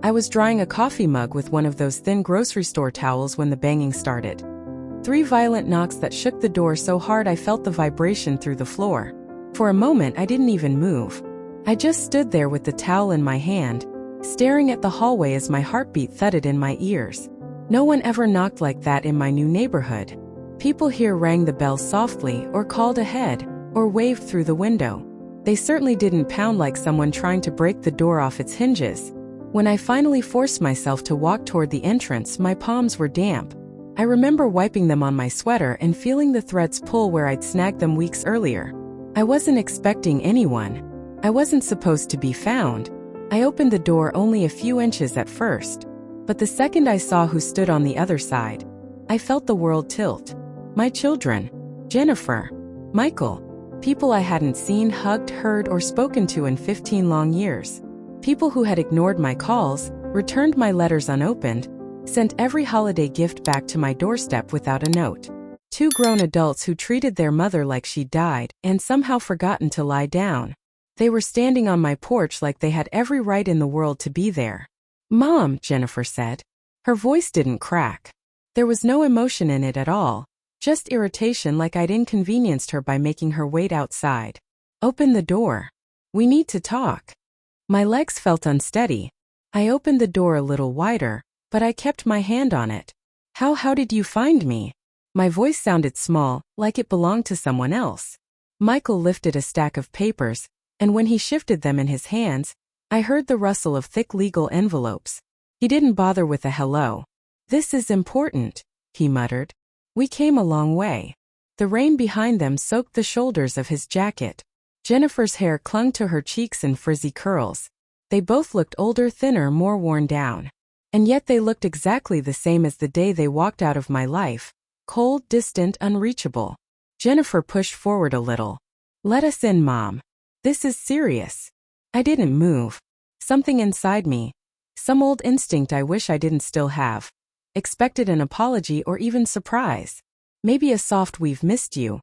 I was drying a coffee mug with one of those thin grocery store towels when the banging started. 3 violent knocks that shook the door so hard I felt the vibration through the floor. For a moment I didn't even move. I just stood there with the towel in my hand, staring at the hallway as my heartbeat thudded in my ears. No one ever knocked like that in my new neighborhood. People here rang the bell softly or called ahead or waved through the window. They certainly didn't pound like someone trying to break the door off its hinges. When I finally forced myself to walk toward the entrance, my palms were damp. I remember wiping them on my sweater and feeling the threads pull where I'd snagged them weeks earlier. I wasn't expecting anyone. I wasn't supposed to be found. I opened the door only a few inches at first. But the second I saw who stood on the other side, I felt the world tilt. My children. Jennifer. Michael. People I hadn't seen, hugged, heard, or spoken to in 15 long years. People who had ignored my calls, returned my letters unopened, sent every holiday gift back to my doorstep without a note. 2 grown adults who treated their mother like she'd died and somehow forgotten to lie down. They were standing on my porch like they had every right in the world to be there. "Mom," Jennifer said. Her voice didn't crack. There was no emotion in it at all, just irritation, like I'd inconvenienced her by making her wait outside. "Open the door. We need to talk." My legs felt unsteady. I opened the door a little wider, but I kept my hand on it. How did you find me?" My voice sounded small, like it belonged to someone else. Michael lifted a stack of papers, and when he shifted them in his hands, I heard the rustle of thick legal envelopes. He didn't bother with a hello. "This is important," he muttered. "We came a long way." The rain behind them soaked the shoulders of his jacket. Jennifer's hair clung to her cheeks in frizzy curls. They both looked older, thinner, more worn down. And yet they looked exactly the same as the day they walked out of my life. Cold, distant, unreachable. Jennifer pushed forward a little. "Let us in, Mom. This is serious." I didn't move. Something inside me, some old instinct I wish I didn't still have, expected an apology or even surprise. Maybe a soft "we've missed you,"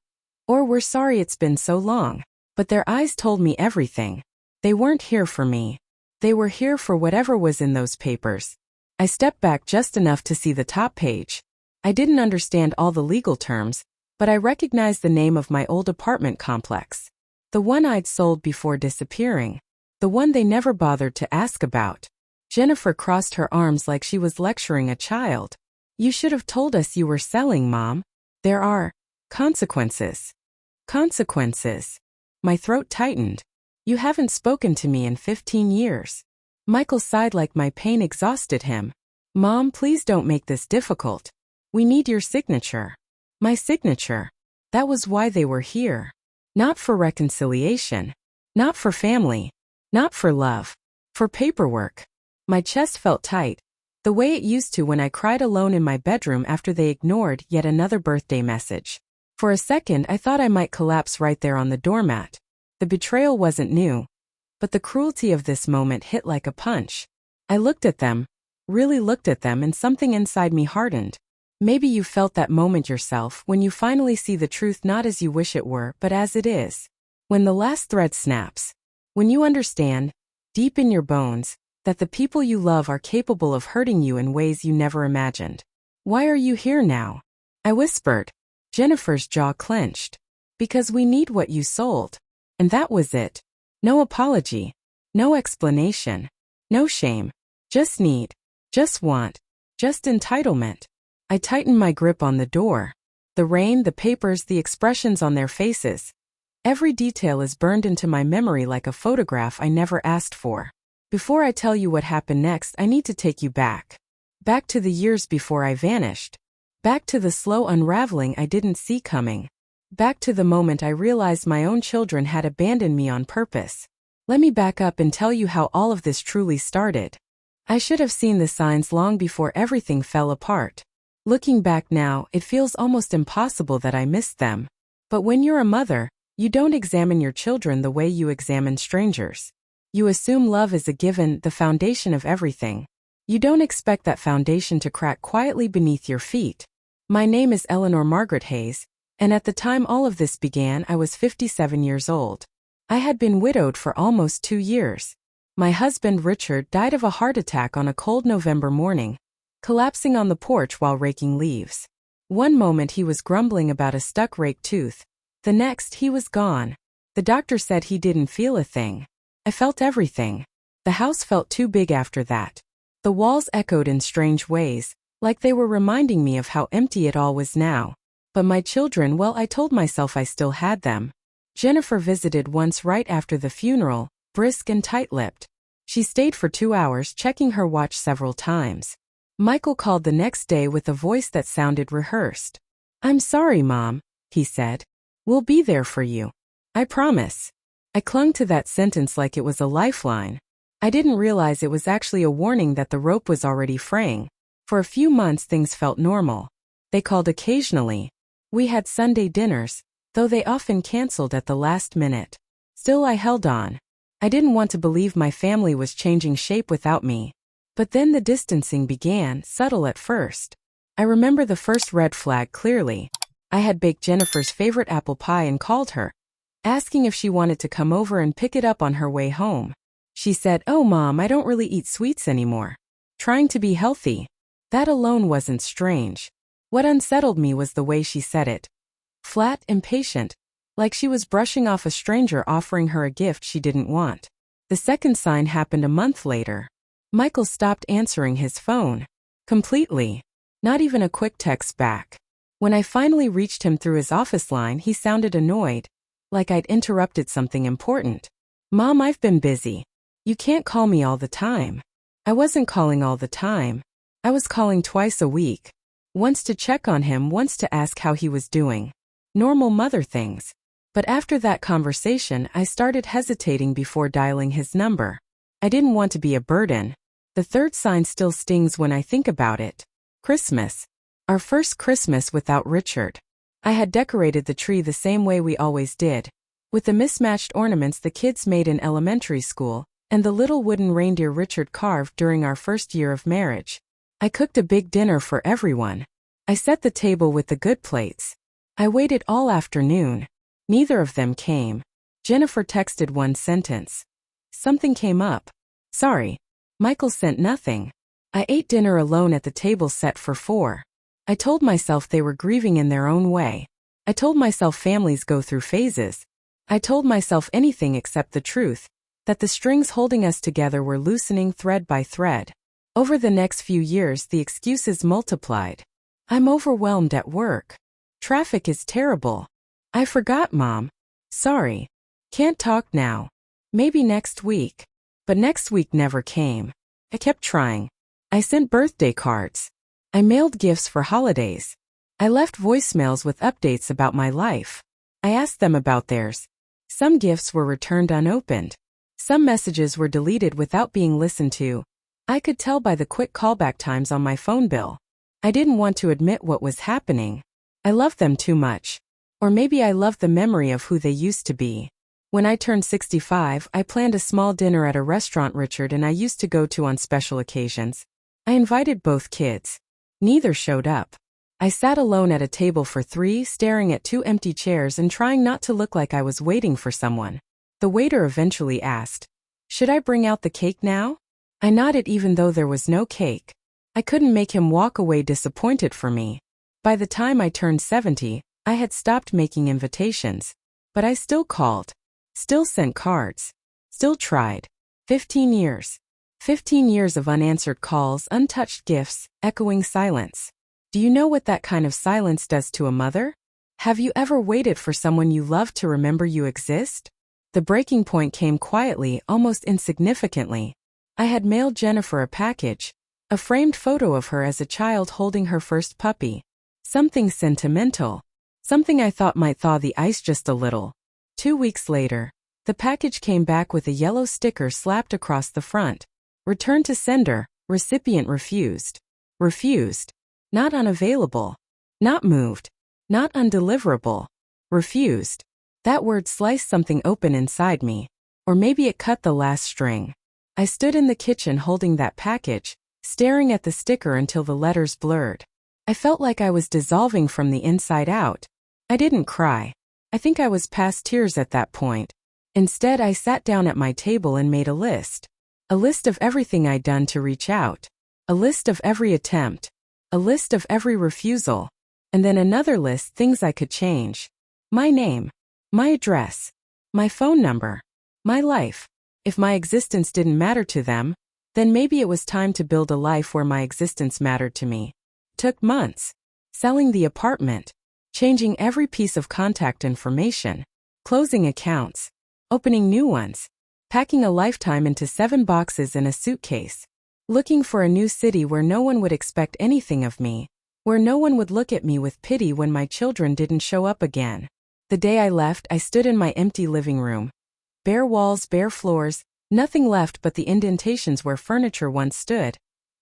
or "we're sorry it's been so long." But their eyes told me everything. They weren't here for me. They were here for whatever was in those papers. I stepped back just enough to see the top page. I didn't understand all the legal terms, but I recognized the name of my old apartment complex. The one I'd sold before disappearing. The one they never bothered to ask about. Jennifer crossed her arms like she was lecturing a child. "You should have told us you were selling, Mom. There are consequences." Consequences. My throat tightened. "You haven't spoken to me in 15 years. Michael sighed like my pain exhausted him. "Mom, please don't make this difficult. We need your signature." My signature. That was why they were here. Not for reconciliation. Not for family. Not for love. For paperwork. My chest felt tight, the way it used to when I cried alone in my bedroom after they ignored yet another birthday message. For a second I thought I might collapse right there on the doormat. The betrayal wasn't new, but the cruelty of this moment hit like a punch. I looked at them, really looked at them, and something inside me hardened. Maybe you felt that moment yourself, when you finally see the truth not as you wish it were, but as it is. When the last thread snaps. When you understand, deep in your bones, that the people you love are capable of hurting you in ways you never imagined. "Why are you here now?" I whispered. Jennifer's jaw clenched. "Because we need what you sold." And that was it. No apology. No explanation. No shame. Just need. Just want. Just entitlement. I tightened my grip on the door. The rain, the papers, the expressions on their faces. Every detail is burned into my memory like a photograph I never asked for. Before I tell you what happened next, I need to take you back. Back to the years before I vanished. Back to the slow unraveling I didn't see coming. Back to the moment I realized my own children had abandoned me on purpose. Let me back up and tell you how all of this truly started. I should have seen the signs long before everything fell apart. Looking back now, it feels almost impossible that I missed them. But when you're a mother, you don't examine your children the way you examine strangers. You assume love is a given, the foundation of everything. You don't expect that foundation to crack quietly beneath your feet. My name is Eleanor Margaret Hayes, and at the time all of this began I was 57 years old. I had been widowed for almost 2 years. My husband Richard died of a heart attack on a cold November morning, collapsing on the porch while raking leaves. One moment he was grumbling about a stuck rake tooth. The next he was gone. The doctor said he didn't feel a thing. I felt everything. The house felt too big after that. The walls echoed in strange ways, like they were reminding me of how empty it all was now. But my children, well, I told myself I still had them. Jennifer visited once right after the funeral, brisk and tight-lipped. She stayed for 2 hours, checking her watch several times. Michael called the next day with a voice that sounded rehearsed. "I'm sorry, Mom," he said. "We'll be there for you. I promise." I clung to that sentence like it was a lifeline. I didn't realize it was actually a warning that the rope was already fraying. For a few months things felt normal. They called occasionally. We had Sunday dinners, though they often canceled at the last minute. Still I held on. I didn't want to believe my family was changing shape without me. But then the distancing began, subtle at first. I remember the first red flag clearly. I had baked Jennifer's favorite apple pie and called her, asking if she wanted to come over and pick it up on her way home. She said, "Oh, Mom, I don't really eat sweets anymore." Trying to be healthy. That alone wasn't strange. What unsettled me was the way she said it. Flat, impatient, like she was brushing off a stranger offering her a gift she didn't want. The second sign happened a month later. Michael stopped answering his phone. Completely. Not even a quick text back. When I finally reached him through his office line, he sounded annoyed, like I'd interrupted something important. "Mom, I've been busy. You can't call me all the time." I wasn't calling all the time. I was calling twice a week. Once to check on him, once to ask how he was doing. Normal mother things. But after that conversation, I started hesitating before dialing his number. I didn't want to be a burden. The third sign still stings when I think about it. Christmas. Our first Christmas without Richard. I had decorated the tree the same way we always did, with the mismatched ornaments the kids made in elementary school, and the little wooden reindeer Richard carved during our first year of marriage. I cooked a big dinner for everyone. I set the table with the good plates. I waited all afternoon. Neither of them came. Jennifer texted one sentence. Something came up. Sorry. Michael sent nothing. I ate dinner alone at the table set for 4. I told myself they were grieving in their own way. I told myself families go through phases. I told myself anything except the truth, that the strings holding us together were loosening thread by thread. Over the next few years, the excuses multiplied. I'm overwhelmed at work. Traffic is terrible. I forgot, Mom. Sorry. Can't talk now. Maybe next week. But next week never came. I kept trying. I sent birthday cards. I mailed gifts for holidays. I left voicemails with updates about my life. I asked them about theirs. Some gifts were returned unopened. Some messages were deleted without being listened to. I could tell by the quick callback times on my phone bill. I didn't want to admit what was happening. I loved them too much. Or maybe I loved the memory of who they used to be. When I turned 65, I planned a small dinner at a restaurant Richard and I used to go to on special occasions. I invited both kids. Neither showed up. I sat alone at a table for 3, staring at 2 empty chairs and trying not to look like I was waiting for someone. The waiter eventually asked, "Should I bring out the cake now?" I nodded even though there was no cake. I couldn't make him walk away disappointed for me. By the time I turned 70, I had stopped making invitations. But I still called. Still sent cards. Still tried. 15 years. 15 years of unanswered calls, untouched gifts, echoing silence. Do you know what that kind of silence does to a mother? Have you ever waited for someone you love to remember you exist? The breaking point came quietly, almost insignificantly. I had mailed Jennifer a package, a framed photo of her as a child holding her first puppy. Something sentimental. Something I thought might thaw the ice just a little. 2 weeks later, the package came back with a yellow sticker slapped across the front. Return to sender, recipient refused. Refused. Not unavailable. Not moved. Not undeliverable. Refused. That word sliced something open inside me. Or maybe it cut the last string. I stood in the kitchen holding that package, staring at the sticker until the letters blurred. I felt like I was dissolving from the inside out. I didn't cry. I think I was past tears at that point. Instead, I sat down at my table and made a list. A list of everything I'd done to reach out. A list of every attempt. A list of every refusal. And then another list, things I could change. My name. My address. My phone number. My life. If my existence didn't matter to them, then maybe it was time to build a life where my existence mattered to me. Took months. Selling the apartment. Changing every piece of contact information. Closing accounts. Opening new ones. Packing a lifetime into 7 boxes in a suitcase. Looking for a new city where no one would expect anything of me. Where no one would look at me with pity when my children didn't show up again. The day I left, I stood in my empty living room. Bare walls, bare floors, nothing left but the indentations where furniture once stood.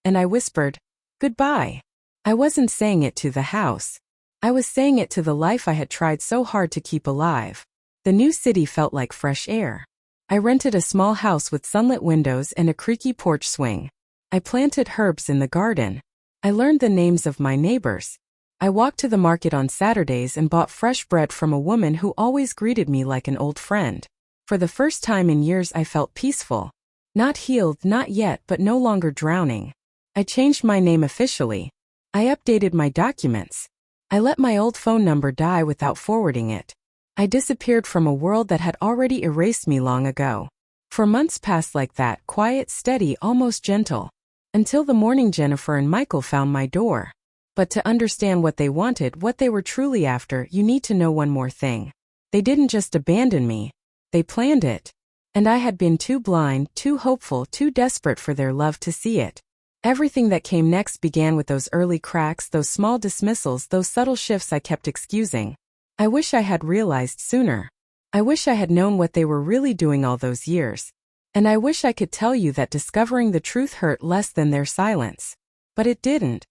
And I whispered, "Goodbye." I wasn't saying it to the house. I was saying it to the life I had tried so hard to keep alive. The new city felt like fresh air. I rented a small house with sunlit windows and a creaky porch swing. I planted herbs in the garden. I learned the names of my neighbors. I walked to the market on Saturdays and bought fresh bread from a woman who always greeted me like an old friend. For the first time in years I felt peaceful. Not healed, not yet, but no longer drowning. I changed my name officially. I updated my documents. I let my old phone number die without forwarding it. I disappeared from a world that had already erased me long ago. For months passed like that, quiet, steady, almost gentle. Until the morning Jennifer and Michael found my door. But to understand what they wanted, what they were truly after, you need to know one more thing. They didn't just abandon me. They planned it. And I had been too blind, too hopeful, too desperate for their love to see it. Everything that came next began with those early cracks, those small dismissals, those subtle shifts I kept excusing. I wish I had realized sooner. I wish I had known what they were really doing all those years. And I wish I could tell you that discovering the truth hurt less than their silence. But it didn't.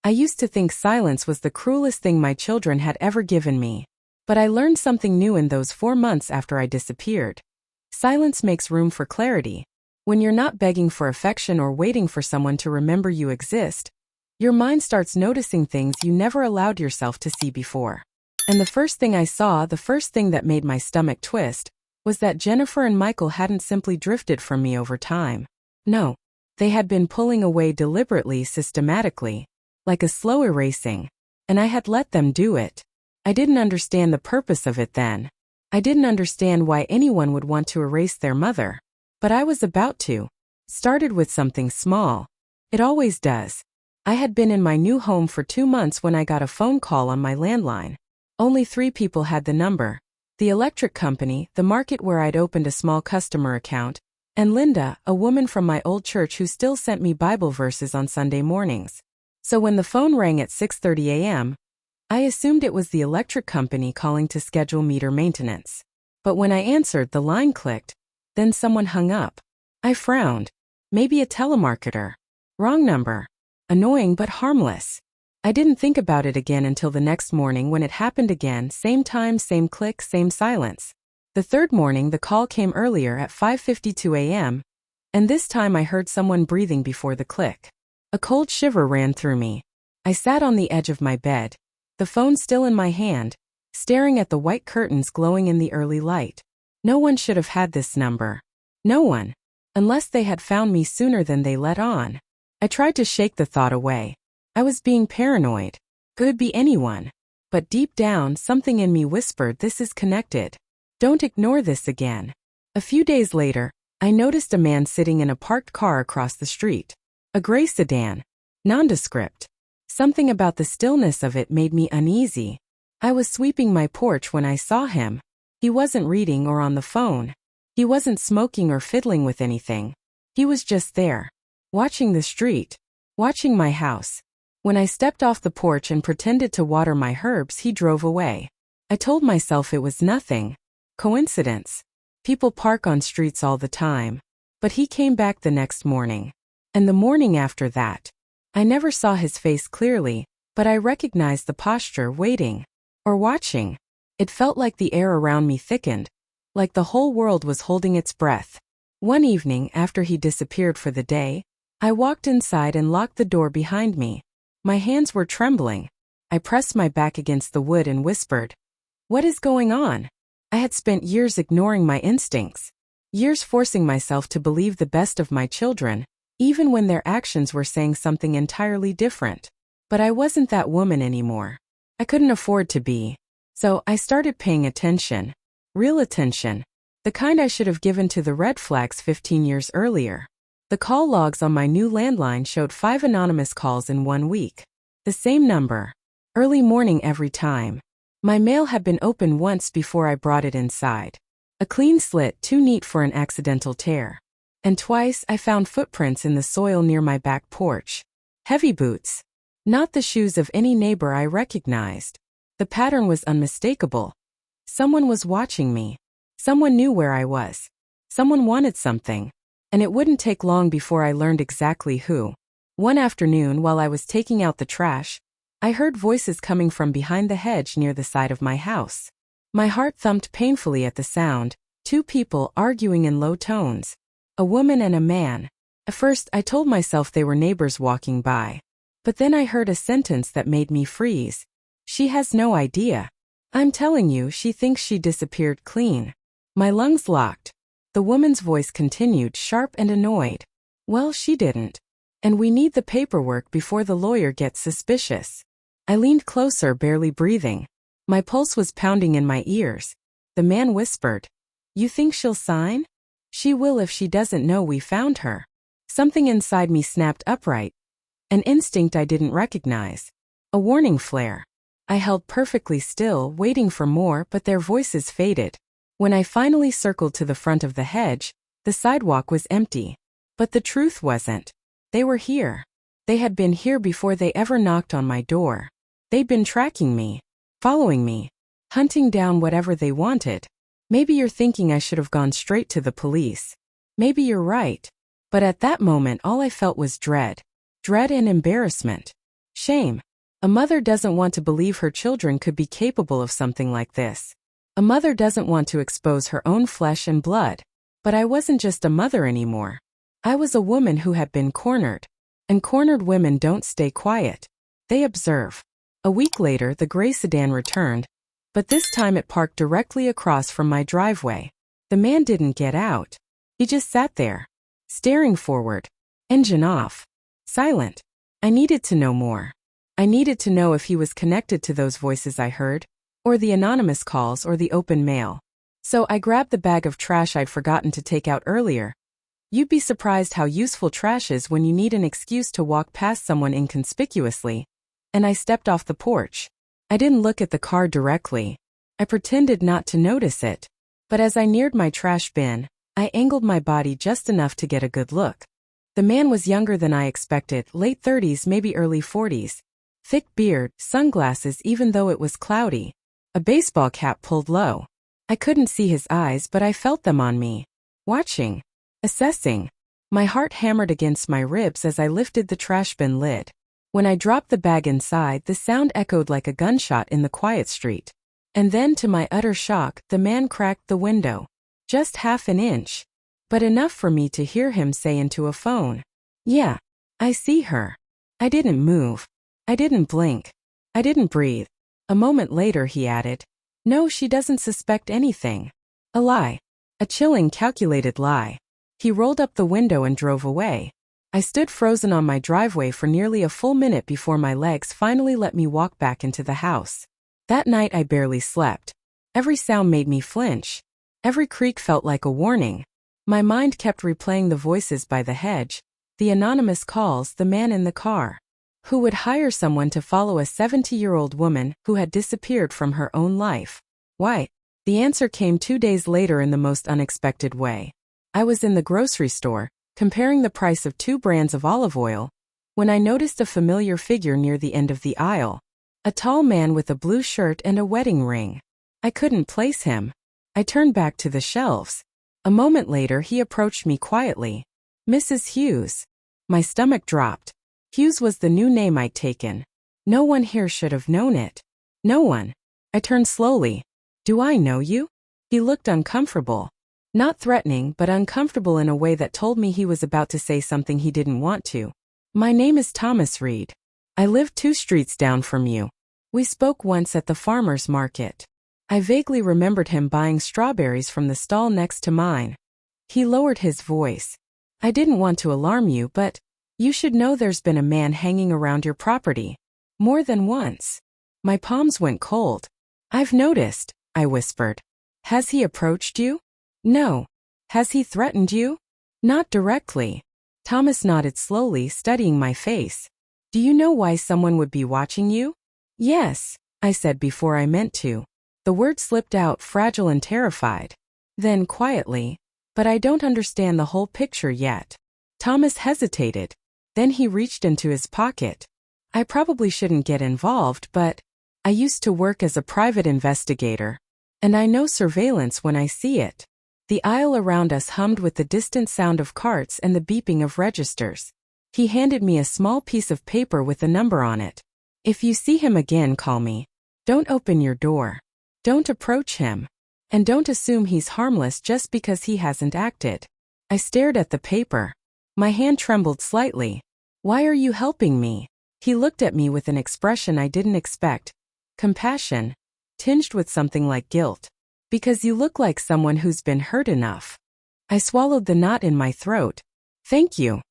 I used to think silence was the cruelest thing my children had ever given me. But I learned something new in those 4 months after I disappeared. Silence makes room for clarity. When you're not begging for affection or waiting for someone to remember you exist, your mind starts noticing things you never allowed yourself to see before. And the first thing I saw, the first thing that made my stomach twist, was that Jennifer and Michael hadn't simply drifted from me over time. No, they had been pulling away deliberately, systematically, like a slow erasing, and I had let them do it. I didn't understand the purpose of it then. I didn't understand why anyone would want to erase their mother. But I was about to. Started with something small. It always does. I had been in my new home for 2 months when I got a phone call on my landline. Only 3 people had the number. The electric company, the market where I'd opened a small customer account, and Linda, a woman from my old church who still sent me Bible verses on Sunday mornings. So when the phone rang at 6:30 a.m., I assumed it was the electric company calling to schedule meter maintenance. But when I answered, the line clicked. Then someone hung up. I frowned. Maybe a telemarketer. Wrong number. Annoying but harmless. I didn't think about it again until the next morning when it happened again, same time, same click, same silence. The third morning the call came earlier at 5:52 a.m., and this time I heard someone breathing before the click. A cold shiver ran through me. I sat on the edge of my bed, the phone still in my hand, staring at the white curtains glowing in the early light. No one should have had this number. No one. Unless they had found me sooner than they let on. I tried to shake the thought away. I was being paranoid. Could be anyone. But deep down, something in me whispered, this is connected. Don't ignore this again. A few days later, I noticed a man sitting in a parked car across the street. A gray sedan. Nondescript. Something about the stillness of it made me uneasy. I was sweeping my porch when I saw him. He wasn't reading or on the phone. He wasn't smoking or fiddling with anything. He was just there. Watching the street. Watching my house. When I stepped off the porch and pretended to water my herbs, he drove away. I told myself it was nothing. Coincidence. People park on streets all the time. But he came back the next morning. And the morning after that. I never saw his face clearly, but I recognized the posture, waiting. Or watching. It felt like the air around me thickened, like the whole world was holding its breath. One evening, after he disappeared for the day, I walked inside and locked the door behind me. My hands were trembling. I pressed my back against the wood and whispered, "What is going on?" I had spent years ignoring my instincts. Years forcing myself to believe the best of my children, even when their actions were saying something entirely different. But I wasn't that woman anymore. I couldn't afford to be. So I started paying attention. Real attention. The kind I should have given to the red flags 15 years earlier. The call logs on my new landline showed 5 anonymous calls in 1 week. The same number. Early morning every time. My mail had been opened once before I brought it inside. A clean slit too neat for an accidental tear. And twice I found footprints in the soil near my back porch. Heavy boots. Not the shoes of any neighbor I recognized. The pattern was unmistakable. Someone was watching me. Someone knew where I was. Someone wanted something. And it wouldn't take long before I learned exactly who. One afternoon while I was taking out the trash, I heard voices coming from behind the hedge near the side of my house. My heart thumped painfully at the sound. 2 people arguing in low tones. A woman and a man. At first I told myself they were neighbors walking by. But then I heard a sentence that made me freeze. She has no idea. I'm telling you, she thinks she disappeared clean. My lungs locked. The woman's voice continued, sharp and annoyed. Well, she didn't. And we need the paperwork before the lawyer gets suspicious. I leaned closer, barely breathing. My pulse was pounding in my ears. The man whispered, "You think she'll sign? She will if she doesn't know we found her." Something inside me snapped upright. An instinct I didn't recognize. A warning flare. I held perfectly still, waiting for more, but their voices faded. When I finally circled to the front of the hedge, the sidewalk was empty. But the truth wasn't. They were here. They had been here before they ever knocked on my door. They'd been tracking me, following me, hunting down whatever they wanted. Maybe you're thinking I should have gone straight to the police. Maybe you're right. But at that moment all I felt was dread. Dread and embarrassment. Shame. A mother doesn't want to believe her children could be capable of something like this. A mother doesn't want to expose her own flesh and blood. But I wasn't just a mother anymore. I was a woman who had been cornered. And cornered women don't stay quiet. They observe. A week later, the gray sedan returned, but this time it parked directly across from my driveway. The man didn't get out. He just sat there, staring forward, engine off, silent. I needed to know more. I needed to know if he was connected to those voices I heard, or the anonymous calls or the open mail. So I grabbed the bag of trash I'd forgotten to take out earlier. You'd be surprised how useful trash is when you need an excuse to walk past someone inconspicuously. And I stepped off the porch. I didn't look at the car directly. I pretended not to notice it. But as I neared my trash bin, I angled my body just enough to get a good look. The man was younger than I expected, late 30s, maybe early 40s. Thick beard, sunglasses even though it was cloudy. A baseball cap pulled low. I couldn't see his eyes, but I felt them on me. Watching. Assessing. My heart hammered against my ribs as I lifted the trash bin lid. When I dropped the bag inside, the sound echoed like a gunshot in the quiet street. And then, to my utter shock, the man cracked the window. Just half an inch. But enough for me to hear him say into a phone, "Yeah, I see her." I didn't move. I didn't blink. I didn't breathe. A moment later he added, "No, she doesn't suspect anything." A lie. A chilling, calculated lie. He rolled up the window and drove away. I stood frozen on my driveway for nearly a full minute before my legs finally let me walk back into the house. That night I barely slept. Every sound made me flinch. Every creak felt like a warning. My mind kept replaying the voices by the hedge, the anonymous calls, the man in the car. Who would hire someone to follow a 70-year-old woman who had disappeared from her own life? Why? The answer came 2 days later in the most unexpected way. I was in the grocery store, comparing the price of 2 brands of olive oil, when I noticed a familiar figure near the end of the aisle. A tall man with a blue shirt and a wedding ring. I couldn't place him. I turned back to the shelves. A moment later he approached me quietly. "Mrs. Hughes." My stomach dropped. Hughes was the new name I'd taken. No one here should have known it. No one. I turned slowly. "Do I know you?" He looked uncomfortable. Not threatening, but uncomfortable in a way that told me he was about to say something he didn't want to. "My name is Thomas Reed. I live 2 streets down from you. We spoke once at the farmer's market." I vaguely remembered him buying strawberries from the stall next to mine. He lowered his voice. I didn't want to alarm you, but you should know there's been a man hanging around your property. More than once. My palms went cold. I've noticed, I whispered. Has he approached you? No. Has he threatened you? Not directly. Thomas nodded slowly, studying my face. Do you know why someone would be watching you? Yes, I said before I meant to. The word slipped out, fragile and terrified. Then quietly, but I don't understand the whole picture yet. Thomas hesitated. Then he reached into his pocket. I probably shouldn't get involved, but I used to work as a private investigator, and I know surveillance when I see it. The aisle around us hummed with the distant sound of carts and the beeping of registers. He handed me a small piece of paper with a number on it. If you see him again, call me. Don't open your door. Don't approach him. And don't assume he's harmless just because he hasn't acted. I stared at the paper. My hand trembled slightly. Why are you helping me? He looked at me with an expression I didn't expect. Compassion, tinged with something like guilt. Because you look like someone who's been hurt enough. I swallowed the knot in my throat. Thank you.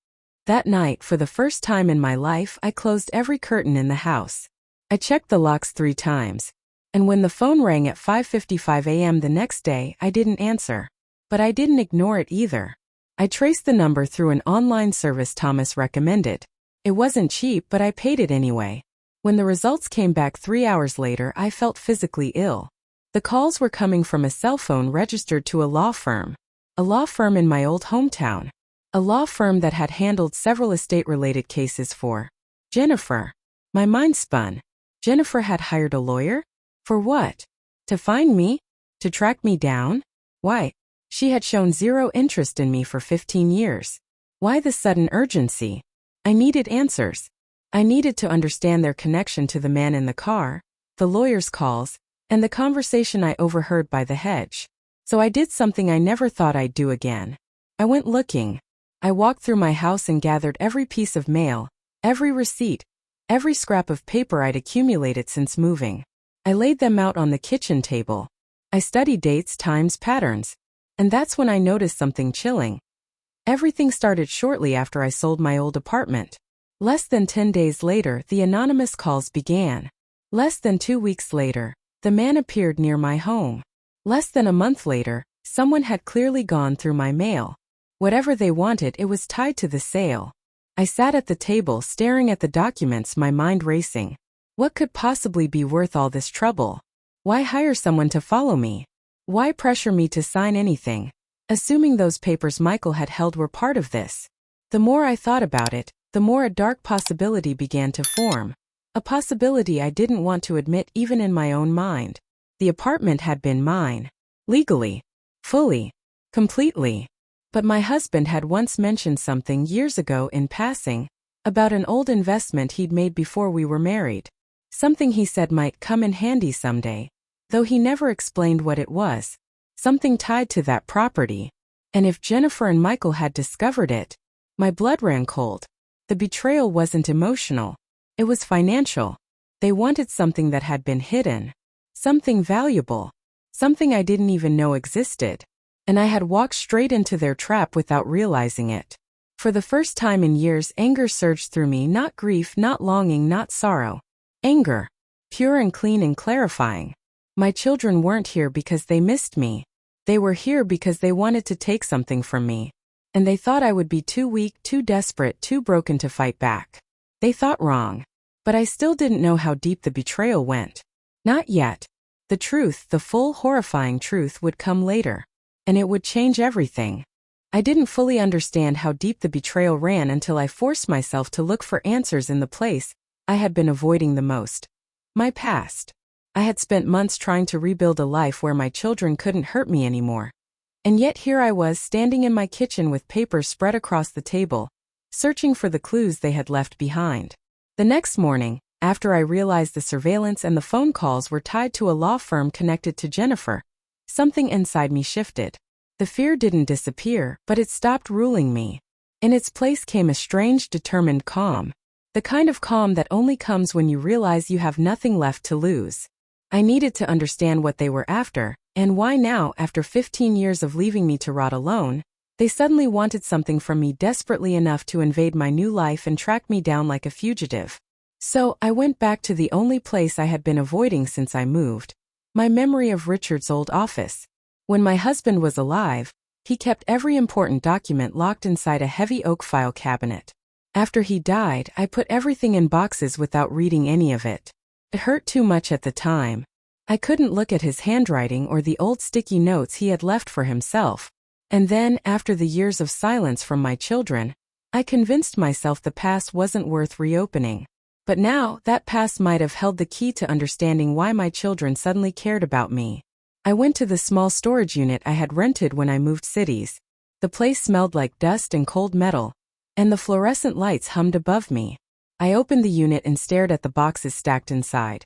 That night, for the first time in my life, I closed every curtain in the house. I checked the locks 3 times. And when the phone rang at 5:55 a.m. the next day, I didn't answer. But I didn't ignore it either. I traced the number through an online service Thomas recommended. It wasn't cheap, but I paid it anyway. When the results came back 3 hours later, I felt physically ill. The calls were coming from a cell phone registered to a law firm. A law firm in my old hometown. A law firm that had handled several estate-related cases for Jennifer. My mind spun. Jennifer had hired a lawyer? For what? To find me? To track me down? Why? She had shown zero interest in me for 15 years. Why the sudden urgency? I needed answers. I needed to understand their connection to the man in the car, the lawyer's calls, and the conversation I overheard by the hedge. So I did something I never thought I'd do again. I went looking. I walked through my house and gathered every piece of mail, every receipt, every scrap of paper I'd accumulated since moving. I laid them out on the kitchen table. I studied dates, times, patterns. And that's when I noticed something chilling. Everything started shortly after I sold my old apartment. Less than 10 days later, the anonymous calls began. Less than 2 weeks later, the man appeared near my home. Less than a month later, someone had clearly gone through my mail. Whatever they wanted, it was tied to the sale. I sat at the table staring at the documents, my mind racing. What could possibly be worth all this trouble? Why hire someone to follow me? Why pressure me to sign anything? Assuming those papers Michael had held were part of this. The more I thought about it, the more a dark possibility began to form. A possibility I didn't want to admit even in my own mind. The apartment had been mine. Legally. Fully. Completely. But my husband had once mentioned something years ago in passing, about an old investment he'd made before we were married. Something he said might come in handy someday, though he never explained what it was. Something tied to that property. And if Jennifer and Michael had discovered it, my blood ran cold. The betrayal wasn't emotional. It was financial. They wanted something that had been hidden. Something valuable. Something I didn't even know existed. And I had walked straight into their trap without realizing it. For the first time in years, anger surged through me, not grief, not longing, not sorrow. Anger. Pure and clean and clarifying. My children weren't here because they missed me. They were here because they wanted to take something from me. And they thought I would be too weak, too desperate, too broken to fight back. They thought wrong. But I still didn't know how deep the betrayal went. Not yet. The truth, the full, horrifying truth, would come later. And it would change everything. I didn't fully understand how deep the betrayal ran until I forced myself to look for answers in the place I had been avoiding the most. My past. I had spent months trying to rebuild a life where my children couldn't hurt me anymore. And yet here I was standing in my kitchen with papers spread across the table, searching for the clues they had left behind. The next morning, after I realized the surveillance and the phone calls were tied to a law firm connected to Jennifer, something inside me shifted. The fear didn't disappear, but it stopped ruling me. In its place came a strange, determined calm. The kind of calm that only comes when you realize you have nothing left to lose. I needed to understand what they were after, and why now, after 15 years of leaving me to rot alone, They suddenly wanted something from me desperately enough to invade my new life and track me down like a fugitive. So, I went back to the only place I had been avoiding since I moved. My memory of Richard's old office. When my husband was alive, he kept every important document locked inside a heavy oak file cabinet. After he died, I put everything in boxes without reading any of it. It hurt too much at the time. I couldn't look at his handwriting or the old sticky notes he had left for himself. And then, after the years of silence from my children, I convinced myself the past wasn't worth reopening. But now, that past might have held the key to understanding why my children suddenly cared about me. I went to the small storage unit I had rented when I moved cities. The place smelled like dust and cold metal, and the fluorescent lights hummed above me. I opened the unit and stared at the boxes stacked inside.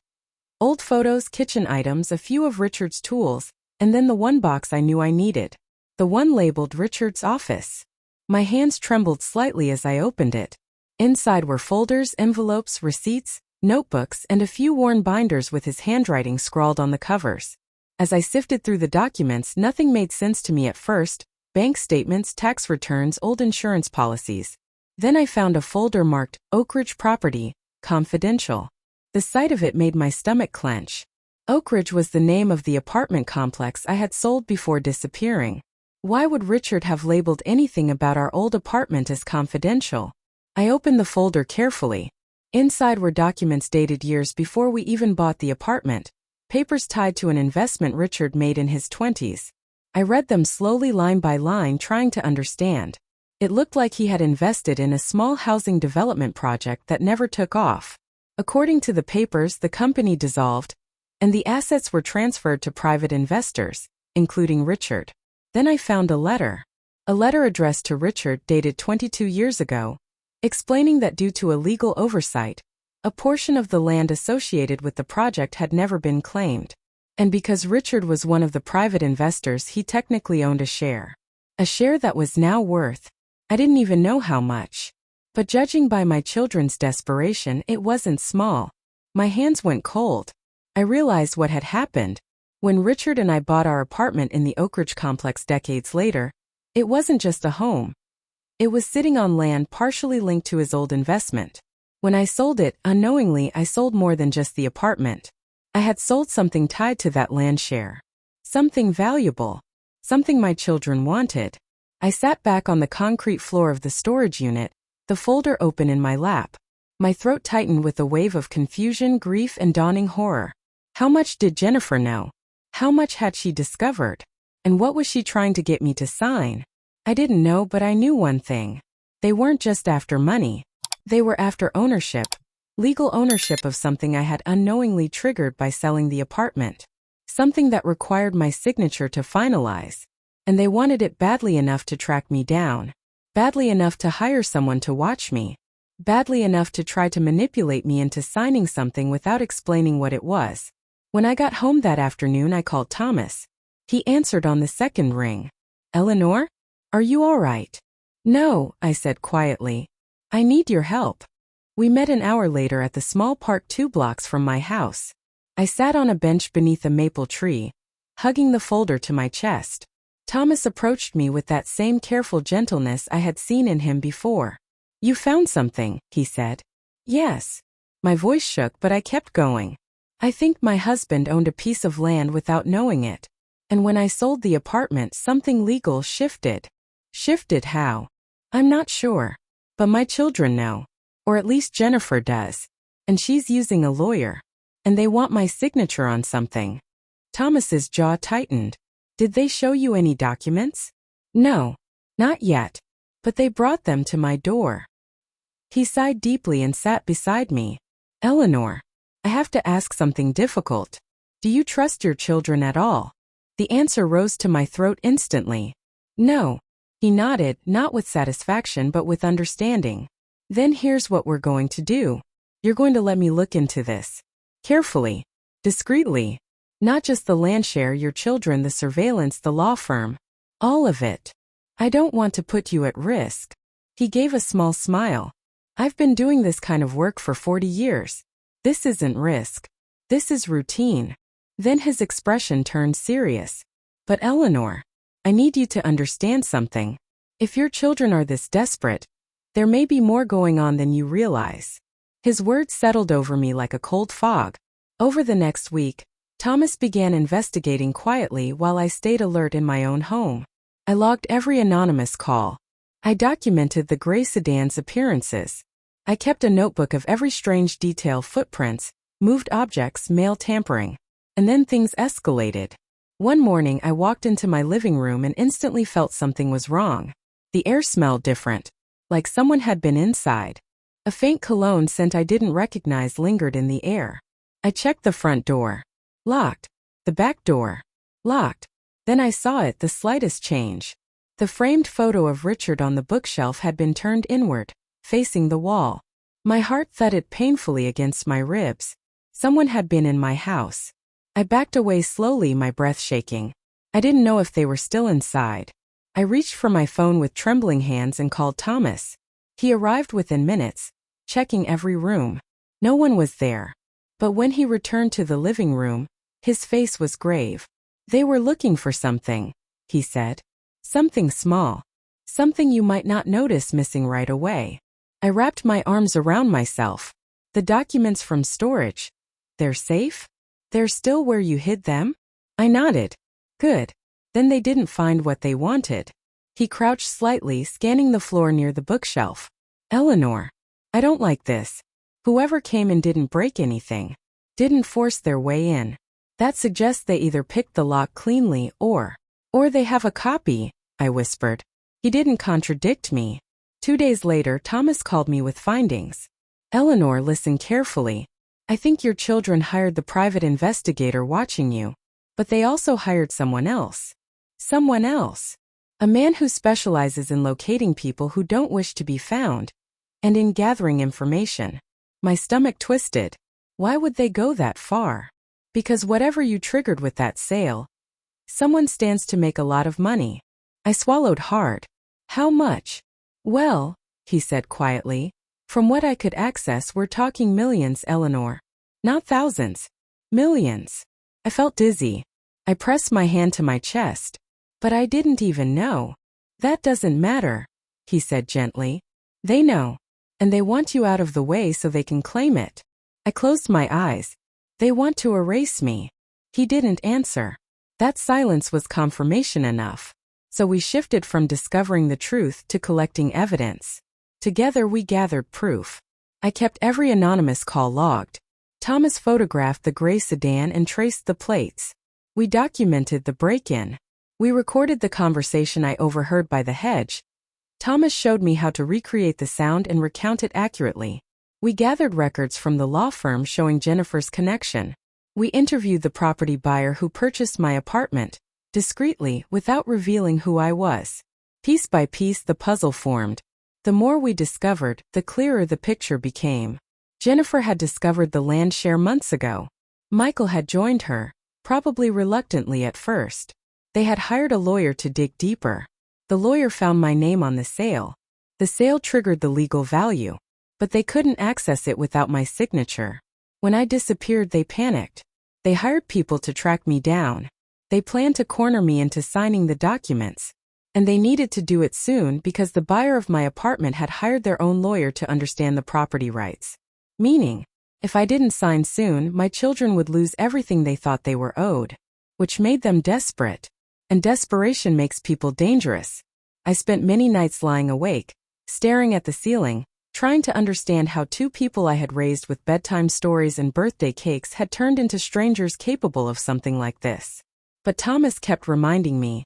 Old photos, kitchen items, a few of Richard's tools, and then the one box I knew I needed. The one labeled Richard's office. My hands trembled slightly as I opened it. Inside were folders, envelopes, receipts, notebooks, and a few worn binders with his handwriting scrawled on the covers. As I sifted through the documents, nothing made sense to me at first: bank statements, tax returns, old insurance policies. Then I found a folder marked Oak Ridge Property, Confidential. The sight of it made my stomach clench. Oak Ridge was the name of the apartment complex I had sold before disappearing. Why would Richard have labeled anything about our old apartment as confidential? I opened the folder carefully. Inside were documents dated years before we even bought the apartment, papers tied to an investment Richard made in his 20s. I read them slowly, line by line, trying to understand. It looked like he had invested in a small housing development project that never took off. According to the papers, the company dissolved, and the assets were transferred to private investors, including Richard. Then I found a letter. A letter addressed to Richard dated 22 years ago, explaining that due to a legal oversight, a portion of the land associated with the project had never been claimed. And because Richard was one of the private investors, he technically owned a share. A share that was now worth, I didn't even know how much. But judging by my children's desperation, it wasn't small. My hands went cold. I realized what had happened. When Richard and I bought our apartment in the Oak Ridge complex decades later, it wasn't just a home. It was sitting on land partially linked to his old investment. When I sold it, unknowingly, I sold more than just the apartment. I had sold something tied to that land share. Something valuable. Something my children wanted. I sat back on the concrete floor of the storage unit, the folder open in my lap. My throat tightened with a wave of confusion, grief, and dawning horror. How much did Jennifer know? How much had she discovered? And what was she trying to get me to sign? I didn't know, but I knew one thing. They weren't just after money. They were after ownership. Legal ownership of something I had unknowingly triggered by selling the apartment. Something that required my signature to finalize. And they wanted it badly enough to track me down. Badly enough to hire someone to watch me. Badly enough to try to manipulate me into signing something without explaining what it was. When I got home that afternoon, I called Thomas. He answered on the second ring. "Eleanor? Are you all right?" "No," I said quietly. "I need your help." We met an hour later at the small park 2 blocks from my house. I sat on a bench beneath a maple tree, hugging the folder to my chest. Thomas approached me with that same careful gentleness I had seen in him before. "You found something," he said. "Yes." My voice shook, but I kept going. "I think my husband owned a piece of land without knowing it. And when I sold the apartment, something legal shifted." "Shifted how?" "I'm not sure. But my children know. Or at least Jennifer does. And she's using a lawyer. And they want my signature on something." Thomas's jaw tightened. "Did they show you any documents?" "No. Not yet. But they brought them to my door." He sighed deeply and sat beside me. "Eleanor, I have to ask something difficult. Do you trust your children at all?" The answer rose to my throat instantly. "No." He nodded, not with satisfaction but with understanding. "Then here's what we're going to do. You're going to let me look into this. Carefully. Discreetly. Not just the land share, your children, the surveillance, the law firm. All of it. I don't want to put you at risk." He gave a small smile. "I've been doing this kind of work for 40 years. This isn't risk. This is routine." Then his expression turned serious. "But Eleanor, I need you to understand something. If your children are this desperate, there may be more going on than you realize. His words settled over me like a cold fog. Over the next week, Thomas began investigating quietly while I stayed alert in my own home. I logged every anonymous call. I documented the gray sedan's appearances. I kept a notebook of every strange detail: footprints, moved objects, mail tampering. And then things escalated. One morning I walked into my living room and instantly felt something was wrong. The air smelled different, like someone had been inside. A faint cologne scent I didn't recognize lingered in the air. I checked the front door. Locked. The back door. Locked. Then I saw it, the slightest change. The framed photo of Richard on the bookshelf had been turned inward, facing the wall. My heart thudded painfully against my ribs. Someone had been in my house. I backed away slowly, my breath shaking. I didn't know if they were still inside. I reached for my phone with trembling hands and called Thomas. He arrived within minutes, checking every room. No one was there. But when he returned to the living room, his face was grave. "They were looking for something," he said. "Something small. Something you might not notice missing right away." I wrapped my arms around myself. "The documents from storage. They're safe? They're still where you hid them?" I nodded. "Good. Then they didn't find what they wanted." He crouched slightly, scanning the floor near the bookshelf. "Eleanor, I don't like this. Whoever came in didn't break anything. Didn't force their way in. That suggests they either picked the lock cleanly or they have a copy," I whispered. He didn't contradict me. 2 days later, Thomas called me with findings. "Eleanor, listen carefully. I think your children hired the private investigator watching you, but they also hired someone else. Someone else. A man who specializes in locating people who don't wish to be found, and in gathering information." My stomach twisted. Why would they go that far? Because whatever you triggered with that sale, someone stands to make a lot of money. I swallowed hard. "How much?" "Well," he said quietly, "from what I could access, we're talking millions, Eleanor. Not thousands. Millions." I felt dizzy. I pressed my hand to my chest. "But I didn't even know." "That doesn't matter," he said gently. "They know. And they want you out of the way so they can claim it." I closed my eyes. "They want to erase me." He didn't answer. That silence was confirmation enough. So we shifted from discovering the truth to collecting evidence. Together we gathered proof. I kept every anonymous call logged. Thomas photographed the gray sedan and traced the plates. We documented the break-in. We recorded the conversation I overheard by the hedge. Thomas showed me how to recreate the sound and recount it accurately. We gathered records from the law firm showing Jennifer's connection. We interviewed the property buyer who purchased my apartment, discreetly, without revealing who I was. Piece by piece the puzzle formed. The more we discovered, the clearer the picture became. Jennifer had discovered the land share months ago. Michael had joined her, probably reluctantly at first. They had hired a lawyer to dig deeper. The lawyer found my name on the sale. The sale triggered the legal value. But they couldn't access it without my signature. When I disappeared, they panicked. They hired people to track me down. They planned to corner me into signing the documents. And they needed to do it soon because the buyer of my apartment had hired their own lawyer to understand the property rights. Meaning, if I didn't sign soon, my children would lose everything they thought they were owed. Which made them desperate. And desperation makes people dangerous. I spent many nights lying awake, staring at the ceiling, trying to understand how two people I had raised with bedtime stories and birthday cakes had turned into strangers capable of something like this. But Thomas kept reminding me,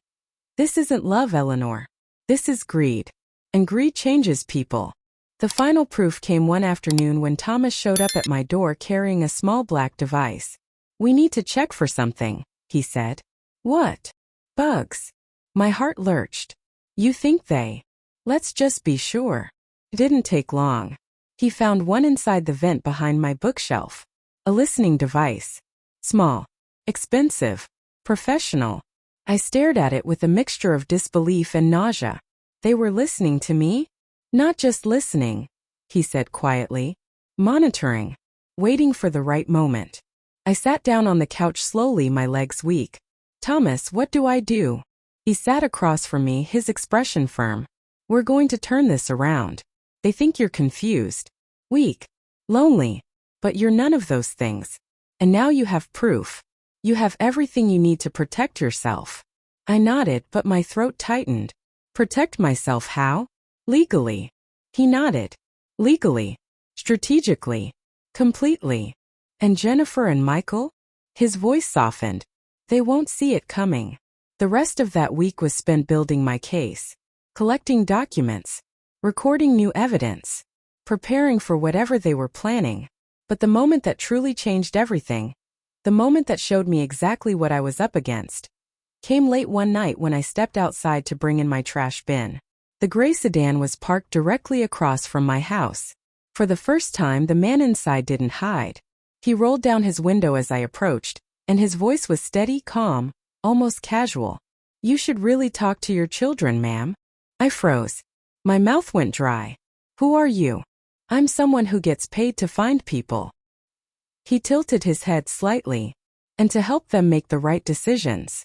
"This isn't love, Eleanor. This is greed. And greed changes people." The final proof came one afternoon when Thomas showed up at my door carrying a small black device. "We need to check for something," he said. "What?" "Bugs." My heart lurched. "You think they?" "Let's just be sure." It didn't take long. He found one inside the vent behind my bookshelf. A listening device. Small. Expensive. Professional. I stared at it with a mixture of disbelief and nausea. They were listening to me? "Not just listening," he said quietly. "Monitoring. Waiting for the right moment." I sat down on the couch slowly, my legs weak. "Thomas, what do I do?" He sat across from me, his expression firm. We're going to turn this around. They think you're confused, weak, lonely, but you're none of those things. And now you have proof. You have everything you need to protect yourself. I nodded, but my throat tightened. Protect myself how? Legally. He nodded. Legally. Strategically. Completely. And Jennifer and Michael? His voice softened. They won't see it coming. The rest of that week was spent building my case, collecting documents, recording new evidence, preparing for whatever they were planning. But the moment that truly changed everything, the moment that showed me exactly what I was up against, came late one night when I stepped outside to bring in my trash bin. The gray sedan was parked directly across from my house. For the first time, the man inside didn't hide. He rolled down his window as I approached, and his voice was steady, calm, almost casual. You should really talk to your children, ma'am. I froze. My mouth went dry. Who are you? I'm someone who gets paid to find people. He tilted his head slightly, and to help them make the right decisions.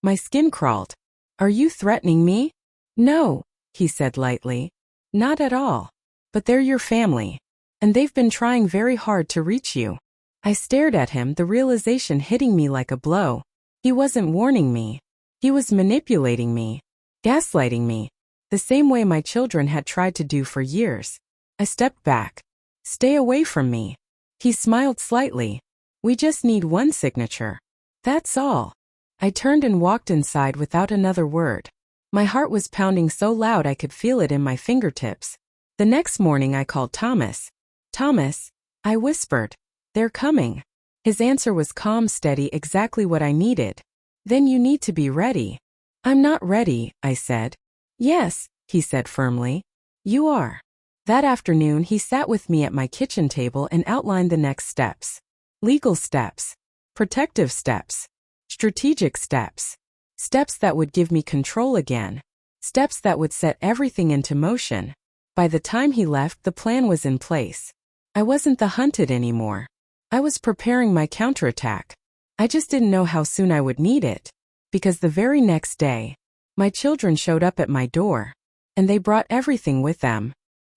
My skin crawled. Are you threatening me? No, he said lightly. Not at all. But they're your family, and they've been trying very hard to reach you. I stared at him, the realization hitting me like a blow. He wasn't warning me. He was manipulating me, gaslighting me, the same way my children had tried to do for years. I stepped back. Stay away from me. He smiled slightly. We just need one signature. That's all. I turned and walked inside without another word. My heart was pounding so loud I could feel it in my fingertips. The next morning I called Thomas. Thomas, I whispered. They're coming. His answer was calm, steady, exactly what I needed. Then you need to be ready. I'm not ready, I said. Yes, he said firmly. You are. That afternoon he sat with me at my kitchen table and outlined the next steps. Legal steps. Protective steps. Strategic steps. Steps that would give me control again. Steps that would set everything into motion. By the time he left, the plan was in place. I wasn't the hunted anymore. I was preparing my counterattack. I just didn't know how soon I would need it. Because the very next day, my children showed up at my door. And they brought everything with them.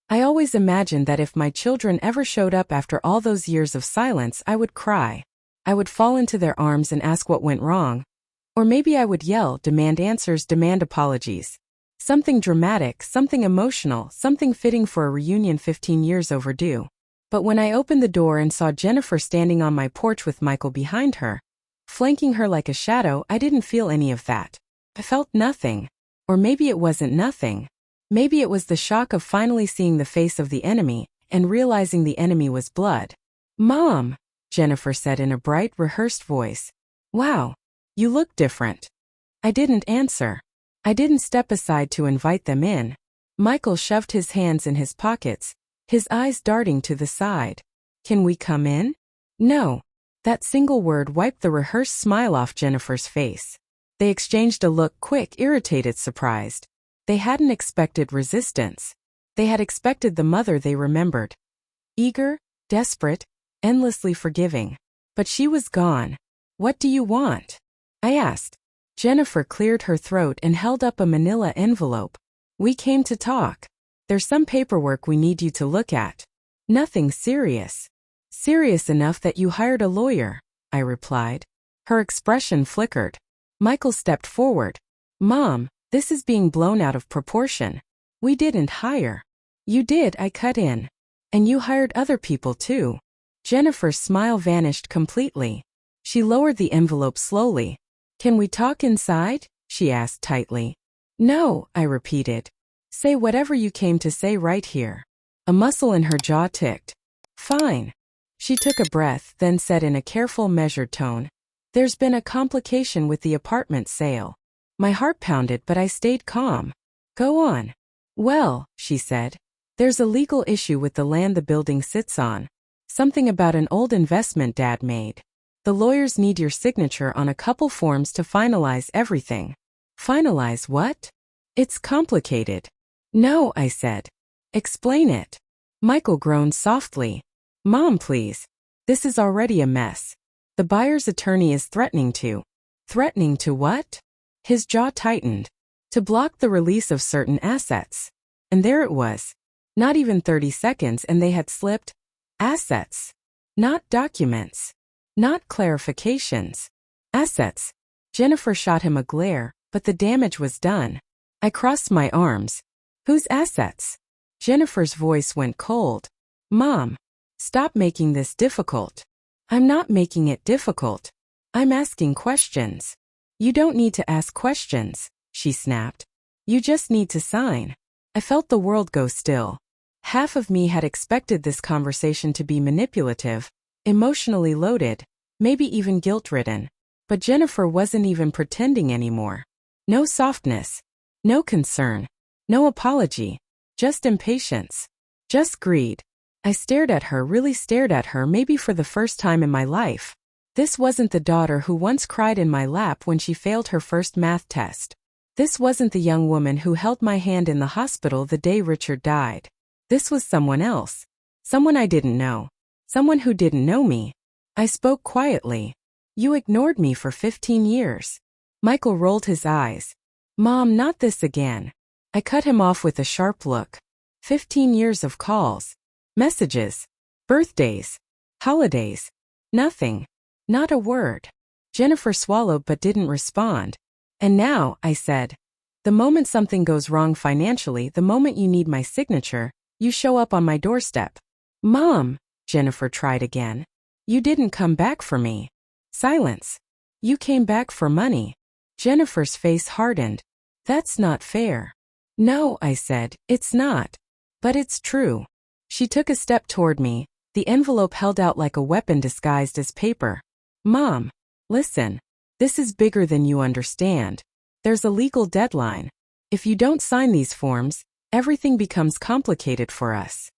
I always imagined that if my children ever showed up after all those years of silence, I would cry. I would fall into their arms and ask what went wrong. Or maybe I would yell, demand answers, demand apologies. Something dramatic, something emotional, something fitting for a reunion 15 years overdue. But when I opened the door and saw Jennifer standing on my porch with Michael behind her, flanking her like a shadow, I didn't feel any of that. I felt nothing. Or maybe it wasn't nothing. Maybe it was the shock of finally seeing the face of the enemy and realizing the enemy was blood. Mom, Jennifer said in a bright, rehearsed voice. Wow, you look different. I didn't answer. I didn't step aside to invite them in. Michael shoved his hands in his pockets, his eyes darting to the side. Can we come in? No. That single word wiped the rehearsed smile off Jennifer's face. They exchanged a look, quick, irritated, surprised. They hadn't expected resistance. They had expected the mother they remembered. Eager, desperate, endlessly forgiving. But she was gone. What do you want? I asked. Jennifer cleared her throat and held up a manila envelope. We came to talk. There's some paperwork we need you to look at. Nothing serious. Serious enough that you hired a lawyer, I replied. Her expression flickered. Michael stepped forward. Mom, this is being blown out of proportion. We didn't hire. You did, I cut in. And you hired other people too. Jennifer's smile vanished completely. She lowered the envelope slowly. Can we talk inside? She asked tightly. No, I repeated. Say whatever you came to say right here. A muscle in her jaw ticked. Fine. She took a breath, then said in a careful, measured tone. There's been a complication with the apartment sale. My heart pounded, but I stayed calm. Go on. Well, she said. There's a legal issue with the land the building sits on. Something about an old investment Dad made. The lawyers need your signature on a couple forms to finalize everything. Finalize what? It's complicated. No, I said. Explain it. Michael groaned softly. Mom, please. This is already a mess. The buyer's attorney is threatening to. Threatening to what? His jaw tightened. To block the release of certain assets. And there it was. Not even 30 seconds and they had slipped. Assets. Not documents. Not clarifications. Assets. Jennifer shot him a glare, but the damage was done. I crossed my arms. Whose assets? Jennifer's voice went cold. Mom, stop making this difficult. I'm not making it difficult. I'm asking questions. You don't need to ask questions, she snapped. You just need to sign. I felt the world go still. Half of me had expected this conversation to be manipulative, emotionally loaded, maybe even guilt-ridden. But Jennifer wasn't even pretending anymore. No softness. No concern. No apology. Just impatience. Just greed. I stared at her, really stared at her, maybe for the first time in my life. This wasn't the daughter who once cried in my lap when she failed her first math test. This wasn't the young woman who held my hand in the hospital the day Richard died. This was someone else. Someone I didn't know. Someone who didn't know me. I spoke quietly. You ignored me for 15 years. Michael rolled his eyes. Mom, not this again. I cut him off with a sharp look. 15 years of calls. Messages. Birthdays. Holidays. Nothing. Not a word. Jennifer swallowed but didn't respond. And now, I said, the moment something goes wrong financially, the moment you need my signature, you show up on my doorstep. Mom, Jennifer tried again. You didn't come back for me. Silence. You came back for money. Jennifer's face hardened. That's not fair. No, I said, it's not. But it's true. She took a step toward me, the envelope held out like a weapon disguised as paper. Mom, listen. This is bigger than you understand. There's a legal deadline. If you don't sign these forms, everything becomes complicated for us.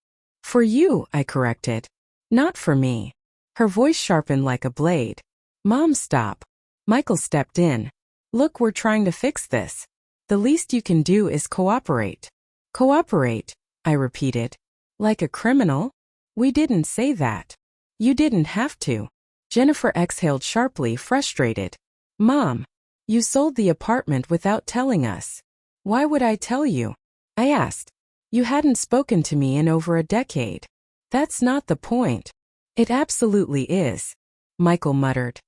For you, I corrected. Not for me. Her voice sharpened like a blade. Mom, stop. Michael stepped in. Look, we're trying to fix this. The least you can do is cooperate. Cooperate, I repeated. Like a criminal? We didn't say that. You didn't have to. Jennifer exhaled sharply, frustrated. Mom, you sold the apartment without telling us. Why would I tell you? I asked. You hadn't spoken to me in over a decade. That's not the point. It absolutely is, Michael muttered.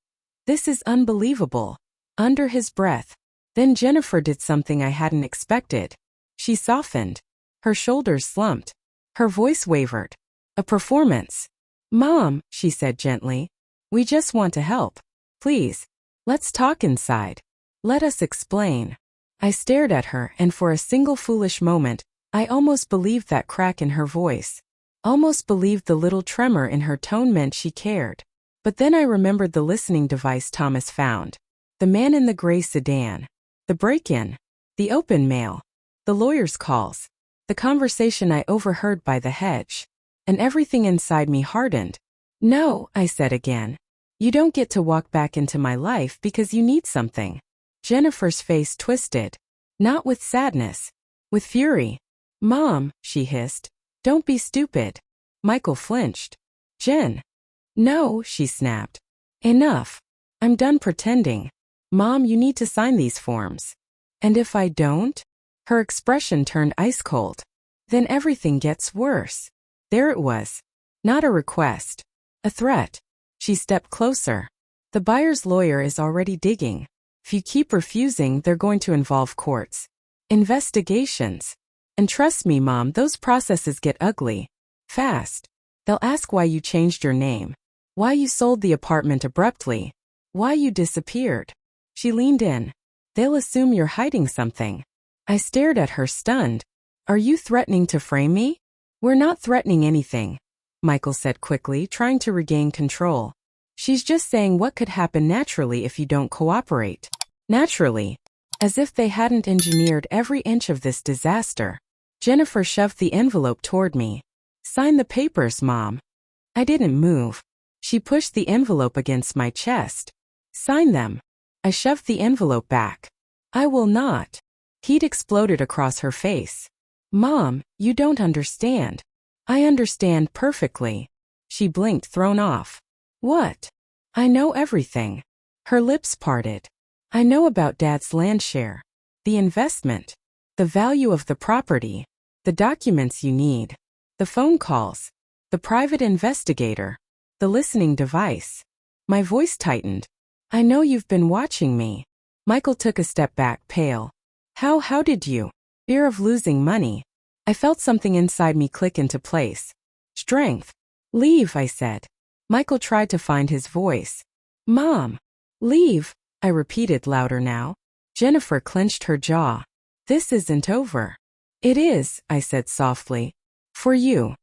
This is unbelievable. Under his breath. Then Jennifer did something I hadn't expected. She softened. Her shoulders slumped. Her voice wavered. A performance. Mom, she said gently. We just want to help. Please. Let's talk inside. Let us explain. I stared at her, and for a single foolish moment, I almost believed that crack in her voice. Almost believed the little tremor in her tone meant she cared. But then I remembered the listening device Thomas found. The man in the gray sedan. The break-in. The open mail. The lawyer's calls. The conversation I overheard by the hedge. And everything inside me hardened. No, I said again. You don't get to walk back into my life because you need something. Jennifer's face twisted. Not with sadness. With fury. Mom, she hissed. Don't be stupid. Michael flinched. Jen. No, she snapped. Enough. I'm done pretending. Mom, you need to sign these forms. And if I don't? Her expression turned ice cold. Then everything gets worse. There it was. Not a request. A threat. She stepped closer. The buyer's lawyer is already digging. If you keep refusing, they're going to involve courts. Investigations. And trust me, Mom, those processes get ugly. Fast. They'll ask why you changed your name. Why you sold the apartment abruptly. Why you disappeared. She leaned in. They'll assume you're hiding something. I stared at her, stunned. Are you threatening to frame me? We're not threatening anything, Michael said quickly, trying to regain control. She's just saying what could happen naturally if you don't cooperate. Naturally. As if they hadn't engineered every inch of this disaster. Jennifer shoved the envelope toward me. Sign the papers, Mom. I didn't move. She pushed the envelope against my chest. Sign them. I shoved the envelope back. I will not. Heat exploded across her face. Mom, you don't understand. I understand perfectly. She blinked, thrown off. What? I know everything. Her lips parted. I know about Dad's land share. The investment. The value of the property. The documents you need. The phone calls. The private investigator. The listening device. My voice tightened. I know you've been watching me. Michael took a step back, pale. How did you? Fear of losing money. I felt something inside me click into place. Strength. Leave, I said. Michael tried to find his voice. Mom. Leave, I repeated louder now. Jennifer clenched her jaw. This isn't over. It is, I said softly. For you.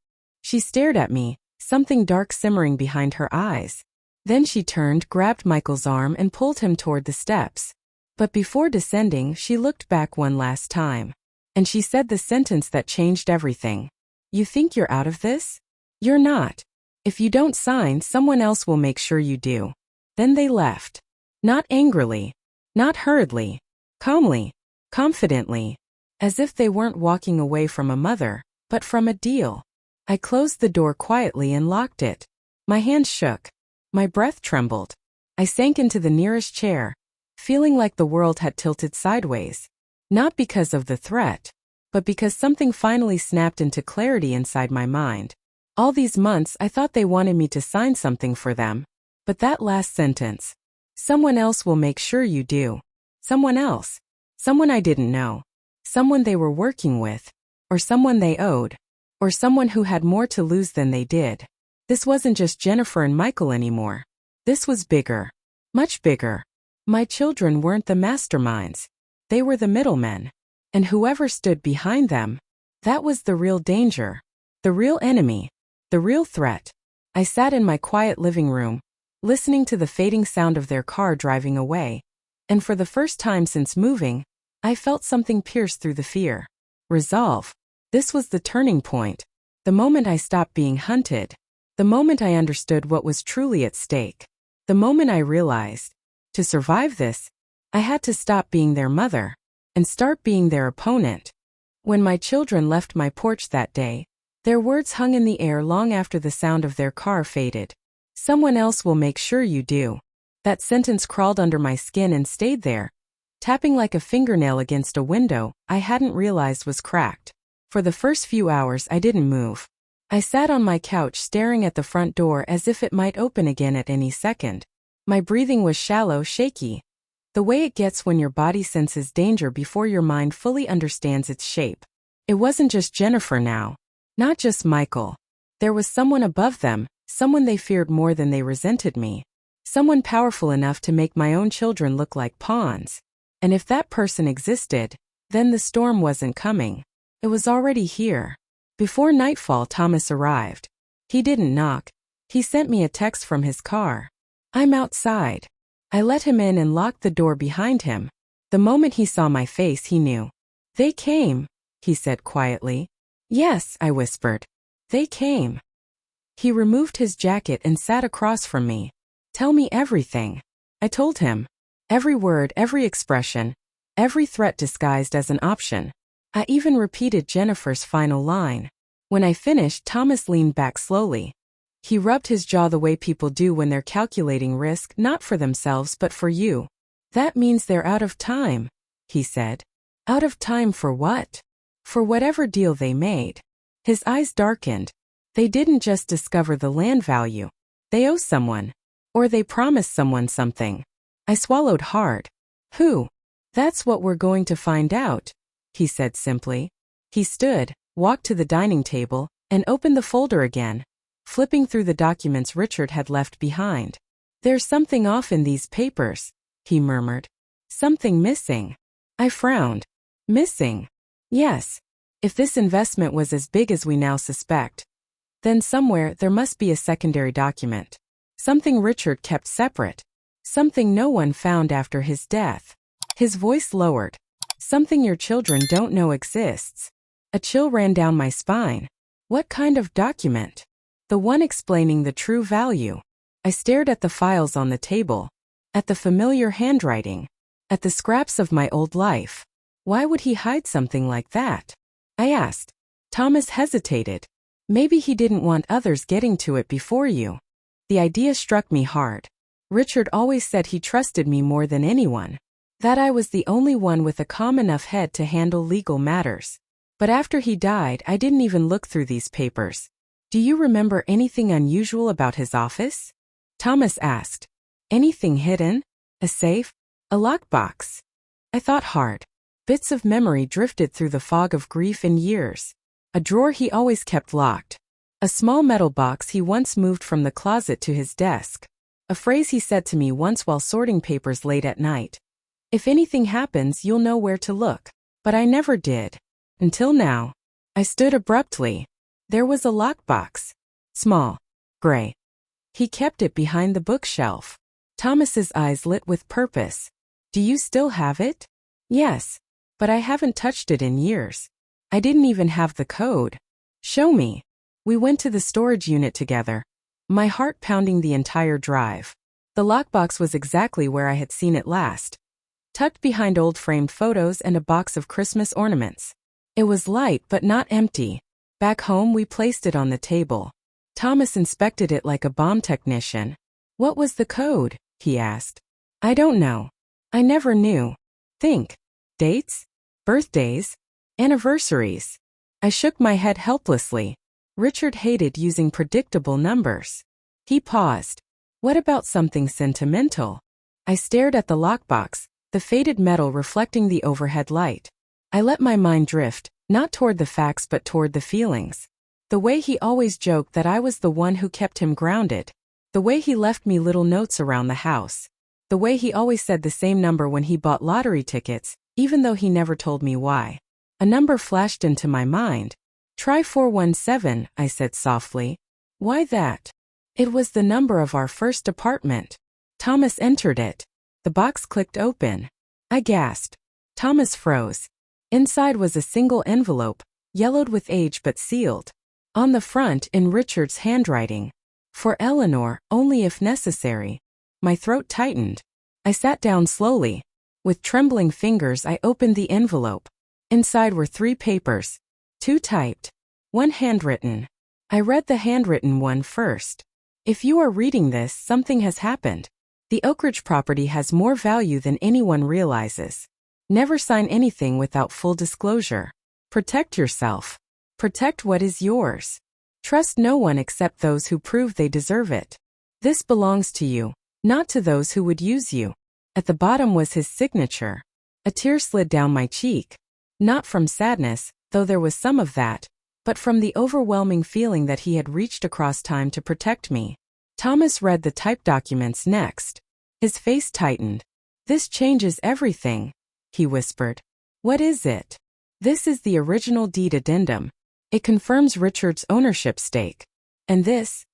She stared at me, something dark simmering behind her eyes. Then she turned, grabbed Michael's arm and pulled him toward the steps. But before descending, she looked back one last time. And she said the sentence that changed everything. You think you're out of this? You're not. If you don't sign, someone else will make sure you do. Then they left. Not angrily. Not hurriedly. Calmly. Confidently. As if they weren't walking away from a mother, but from a deal. I closed the door quietly and locked it. My hands shook. My breath trembled. I sank into the nearest chair, feeling like the world had tilted sideways. Not because of the threat, but because something finally snapped into clarity inside my mind. All these months I thought they wanted me to sign something for them. But that last sentence. Someone else will make sure you do. Someone else. Someone I didn't know. Someone they were working with. Or someone they owed. Or someone who had more to lose than they did. This wasn't just Jennifer and Michael anymore. This was bigger. Much bigger. My children weren't the masterminds. They were the middlemen. And whoever stood behind them, that was the real danger. The real enemy. The real threat. I sat in my quiet living room, listening to the fading sound of their car driving away. And for the first time since moving, I felt something pierce through the fear. Resolve. This was the turning point. The moment I stopped being hunted. The moment I understood what was truly at stake. The moment I realized, to survive this, I had to stop being their mother and start being their opponent. When my children left my porch that day, their words hung in the air long after the sound of their car faded. Someone else will make sure you do. That sentence crawled under my skin and stayed there, tapping like a fingernail against a window I hadn't realized was cracked. For the first few hours I didn't move. I sat on my couch staring at the front door as if it might open again at any second. My breathing was shallow, shaky. The way it gets when your body senses danger before your mind fully understands its shape. It wasn't just Jennifer now. Not just Michael. There was someone above them, someone they feared more than they resented me. Someone powerful enough to make my own children look like pawns. And if that person existed, then the storm wasn't coming. It was already here. Before nightfall, Thomas arrived. He didn't knock. He sent me a text from his car. I'm outside. I let him in and locked the door behind him. The moment he saw my face, he knew. They came, he said quietly. Yes, I whispered. They came. He removed his jacket and sat across from me. Tell me everything. I told him. Every word, every expression, every threat disguised as an option. I even repeated Jennifer's final line. When I finished, Thomas leaned back slowly. He rubbed his jaw the way people do when they're calculating risk, not for themselves but for you. That means they're out of time, he said. Out of time for what? For whatever deal they made. His eyes darkened. They didn't just discover the land value. They owe someone. Or they promised someone something. I swallowed hard. Who? That's what we're going to find out, he said simply. He stood, walked to the dining table, and opened the folder again, flipping through the documents Richard had left behind. There's something off in these papers, he murmured. Something missing. I frowned. Missing? Yes. If this investment was as big as we now suspect, then somewhere there must be a secondary document. Something Richard kept separate. Something no one found after his death. His voice lowered. Something your children don't know exists. A chill ran down my spine. What kind of document? The one explaining the true value. I stared at the files on the table. At the familiar handwriting. At the scraps of my old life. Why would he hide something like that? I asked. Thomas hesitated. Maybe he didn't want others getting to it before you. The idea struck me hard. Richard always said he trusted me more than anyone. That I was the only one with a calm enough head to handle legal matters. But after he died, I didn't even look through these papers. Do you remember anything unusual about his office? Thomas asked. Anything hidden? A safe? A lockbox? I thought hard. Bits of memory drifted through the fog of grief and years. A drawer he always kept locked. A small metal box he once moved from the closet to his desk. A phrase he said to me once while sorting papers late at night. If anything happens, you'll know where to look. But I never did. Until now. I stood abruptly. There was a lockbox. Small. Gray. He kept it behind the bookshelf. Thomas's eyes lit with purpose. Do you still have it? Yes. But I haven't touched it in years. I didn't even have the code. Show me. We went to the storage unit together, my heart pounding the entire drive. The lockbox was exactly where I had seen it last, tucked behind old framed photos and a box of Christmas ornaments. It was light but not empty. Back home, we placed it on the table. Thomas inspected it like a bomb technician. What was the code? He asked. I don't know. I never knew. Think. Dates? Birthdays? Anniversaries? I shook my head helplessly. Richard hated using predictable numbers. He paused. What about something sentimental? I stared at the lockbox, the faded metal reflecting the overhead light. I let my mind drift, not toward the facts but toward the feelings. The way he always joked that I was the one who kept him grounded. The way he left me little notes around the house. The way he always said the same number when he bought lottery tickets, even though he never told me why. A number flashed into my mind. Try 417, I said softly. Why that? It was the number of our first apartment. Thomas entered it. The box clicked open. I gasped. Thomas froze. Inside was a single envelope, yellowed with age but sealed. On the front, in Richard's handwriting. For Eleanor, only if necessary. My throat tightened. I sat down slowly. With trembling fingers, I opened the envelope. Inside were 3 papers. 2 typed. 1 handwritten. I read the handwritten one first. If you are reading this, something has happened. The Oak Ridge property has more value than anyone realizes. Never sign anything without full disclosure. Protect yourself. Protect what is yours. Trust no one except those who prove they deserve it. This belongs to you, not to those who would use you. At the bottom was his signature. A tear slid down my cheek. Not from sadness, though there was some of that, but from the overwhelming feeling that he had reached across time to protect me. Thomas read the typed documents next. His face tightened. This changes everything, he whispered. What is it? This is the original deed addendum. It confirms Richard's ownership stake. And this,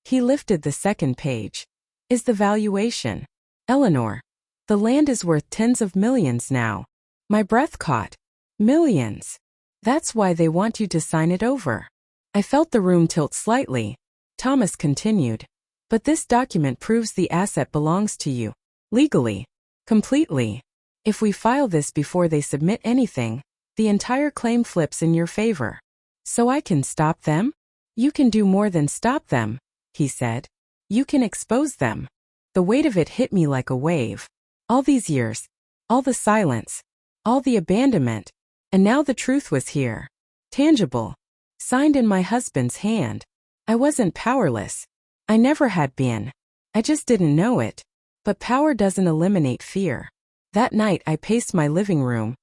he lifted the second page, is the valuation. Eleanor, the land is worth tens of millions now. My breath caught. Millions. That's why they want you to sign it over. I felt the room tilt slightly. Thomas continued. But this document proves the asset belongs to you. Legally. Completely. If we file this before they submit anything, the entire claim flips in your favor. So I can stop them? You can do more than stop them, he said. You can expose them. The weight of it hit me like a wave. All these years. All the silence. All the abandonment. And now the truth was here. Tangible. Signed in my husband's hand. I wasn't powerless. I never had been. I just didn't know it. But power doesn't eliminate fear. That night I paced my living room,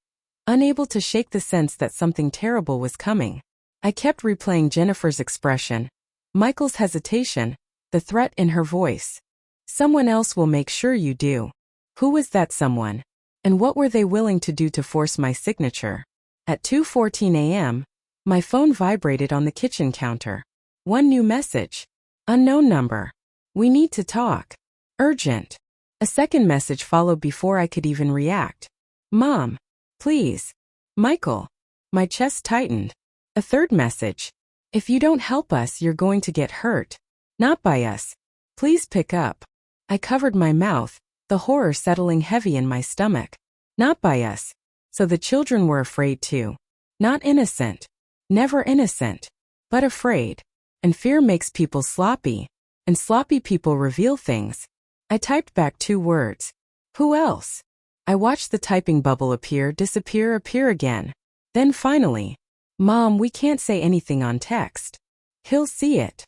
unable to shake the sense that something terrible was coming. I kept replaying Jennifer's expression, Michael's hesitation, the threat in her voice. Someone else will make sure you do. Who was that someone? And what were they willing to do to force my signature? At 2:14 a.m., my phone vibrated on the kitchen counter. One new message. Unknown number. We need to talk. Urgent. A second message followed before I could even react. Mom. Please. Michael. My chest tightened. A third message. If you don't help us, you're going to get hurt. Not by us. Please pick up. I covered my mouth, the horror settling heavy in my stomach. Not by us. So the children were afraid too. Not innocent. Never innocent. But afraid. And fear makes people sloppy. And sloppy people reveal things. I typed back 2 words. Who else? I watched the typing bubble appear, disappear, appear again. Then finally, Mom, we can't say anything on text. He'll see it.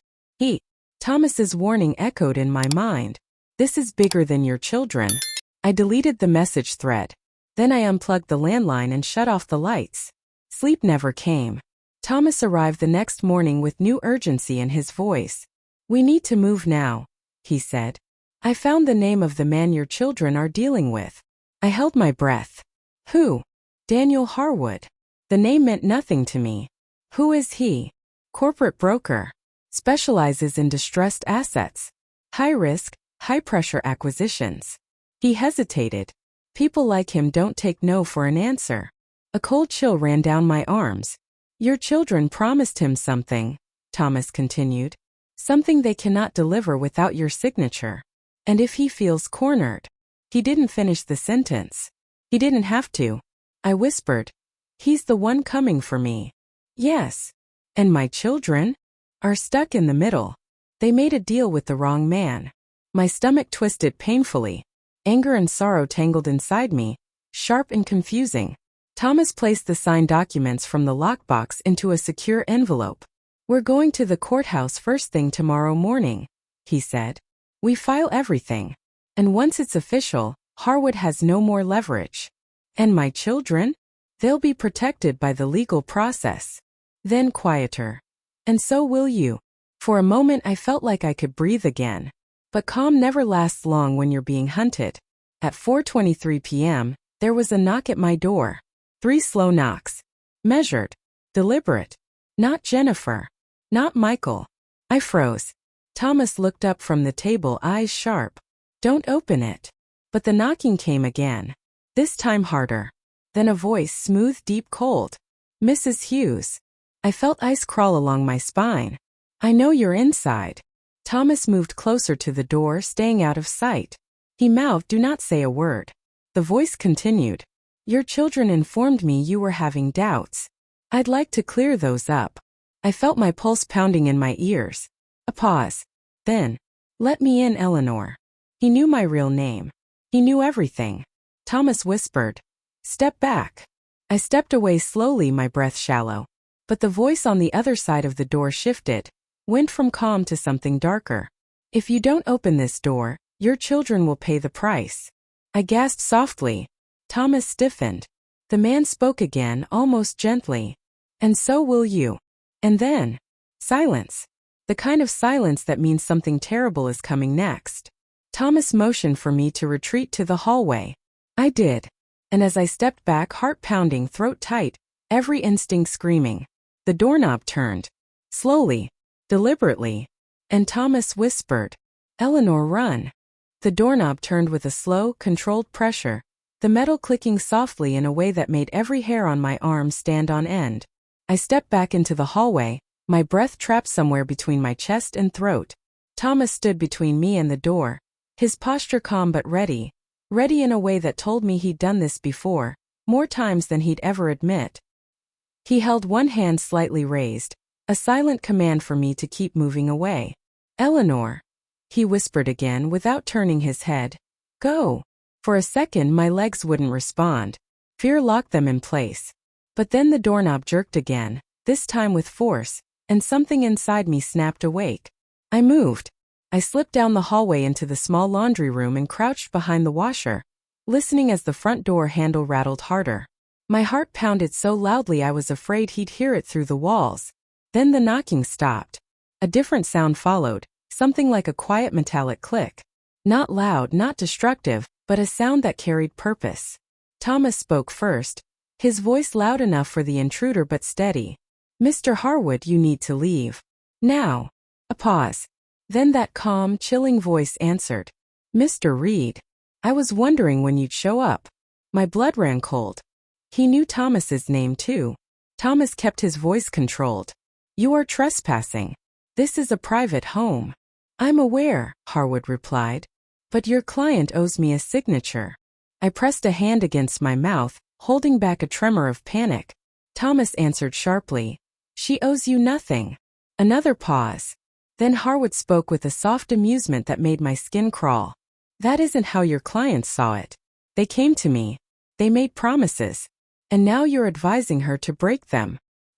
Thomas's warning echoed in my mind. This is bigger than your children. I deleted the message thread. Then I unplugged the landline and shut off the lights. Sleep never came. Thomas arrived the next morning with new urgency in his voice. We need to move now, he said. I found the name of the man your children are dealing with. I held my breath. Who? Daniel Harwood. The name meant nothing to me. Who is he? Corporate broker. Specializes in distressed assets. High risk, high pressure acquisitions. He hesitated. People like him don't take no for an answer. A cold chill ran down my arms. Your children promised him something, Thomas continued. Something they cannot deliver without your signature. And if he feels cornered. He didn't finish the sentence. He didn't have to. I whispered. He's the one coming for me. Yes. And my children? Are stuck in the middle. They made a deal with the wrong man. My stomach twisted painfully. Anger and sorrow tangled inside me, sharp and confusing. Thomas placed the signed documents from the lockbox into a secure envelope. We're going to the courthouse first thing tomorrow morning, he said. We file everything. And once it's official, Harwood has no more leverage. And my children? They'll be protected by the legal process. Then quieter. And so will you. For a moment I felt like I could breathe again. But calm never lasts long when you're being hunted. At 4:23 p.m., there was a knock at my door. 3 slow knocks. Measured. Deliberate. Not Jennifer. Not Michael. I froze. Thomas looked up from the table, eyes sharp. Don't open it. But the knocking came again. This time harder. Then a voice, smooth, deep, cold. Mrs. Hughes. I felt ice crawl along my spine. I know you're inside. Thomas moved closer to the door, staying out of sight. He mouthed, do not say a word. The voice continued. Your children informed me you were having doubts. I'd like to clear those up. I felt my pulse pounding in my ears. A pause. Then, let me in, Eleanor. He knew my real name. He knew everything. Thomas whispered. Step back. I stepped away slowly, my breath shallow. But the voice on the other side of the door shifted, went from calm to something darker. If you don't open this door, your children will pay the price. I gasped softly. Thomas stiffened. The man spoke again, almost gently. And so will you. And then, silence. The kind of silence that means something terrible is coming next. Thomas motioned for me to retreat to the hallway. I did. And as I stepped back, heart pounding, throat tight, every instinct screaming, the doorknob turned. Slowly. Deliberately. And Thomas whispered, Eleanor, run. The doorknob turned with a slow, controlled pressure, the metal clicking softly in a way that made every hair on my arm stand on end. I stepped back into the hallway, my breath trapped somewhere between my chest and throat. Thomas stood between me and the door, his posture calm but ready in a way that told me he'd done this before, more times than he'd ever admit. He held one hand slightly raised, a silent command for me to keep moving away. Eleanor, he whispered again without turning his head. Go. For a second my legs wouldn't respond. Fear locked them in place. But then the doorknob jerked again, this time with force, and something inside me snapped awake. I moved. I slipped down the hallway into the small laundry room and crouched behind the washer, listening as the front door handle rattled harder. My heart pounded so loudly I was afraid he'd hear it through the walls. Then the knocking stopped. A different sound followed, something like a quiet metallic click. Not loud, not destructive, but a sound that carried purpose. Thomas spoke first, his voice loud enough for the intruder but steady. Mr. Harwood, you need to leave. Now. A pause. Then that calm, chilling voice answered. Mr. Reed. I was wondering when you'd show up. My blood ran cold. He knew Thomas's name too. Thomas kept his voice controlled. You are trespassing. This is a private home. I'm aware, Harwood replied. But your client owes me a signature. I pressed a hand against my mouth, holding back a tremor of panic. Thomas answered sharply. She owes you nothing. Another pause. Then Harwood spoke with a soft amusement that made my skin crawl. That isn't how your clients saw it. They came to me. They made promises. And now you're advising her to break them.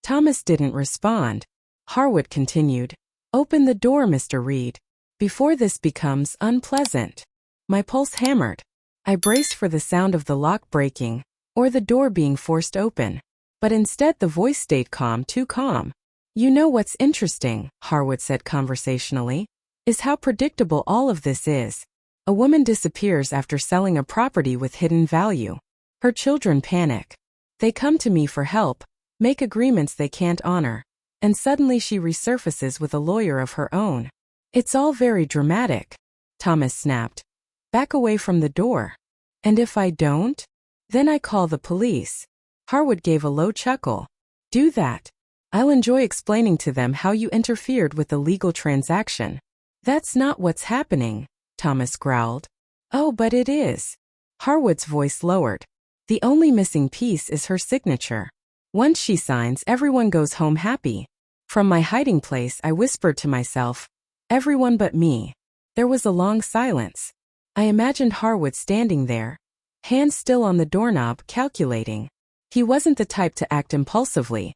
Thomas didn't respond. Harwood continued. Open the door, Mr. Reed, before this becomes unpleasant. My pulse hammered. I braced for the sound of the lock breaking, or the door being forced open. But instead the voice stayed calm, too calm. You know what's interesting, Harwood said conversationally, is how predictable all of this is. A woman disappears after selling a property with hidden value. Her children panic. They come to me for help, make agreements they can't honor, and suddenly she resurfaces with a lawyer of her own. It's all very dramatic, Thomas snapped. Back away from the door. And if I don't? Then I call the police. Harwood gave a low chuckle. Do that. I'll enjoy explaining to them how you interfered with the legal transaction. That's not what's happening, Thomas growled. Oh, but it is. Harwood's voice lowered. The only missing piece is her signature. Once she signs, everyone goes home happy. From my hiding place, I whispered to myself, everyone but me. There was a long silence. I imagined Harwood standing there, hands still on the doorknob, calculating. He wasn't the type to act impulsively.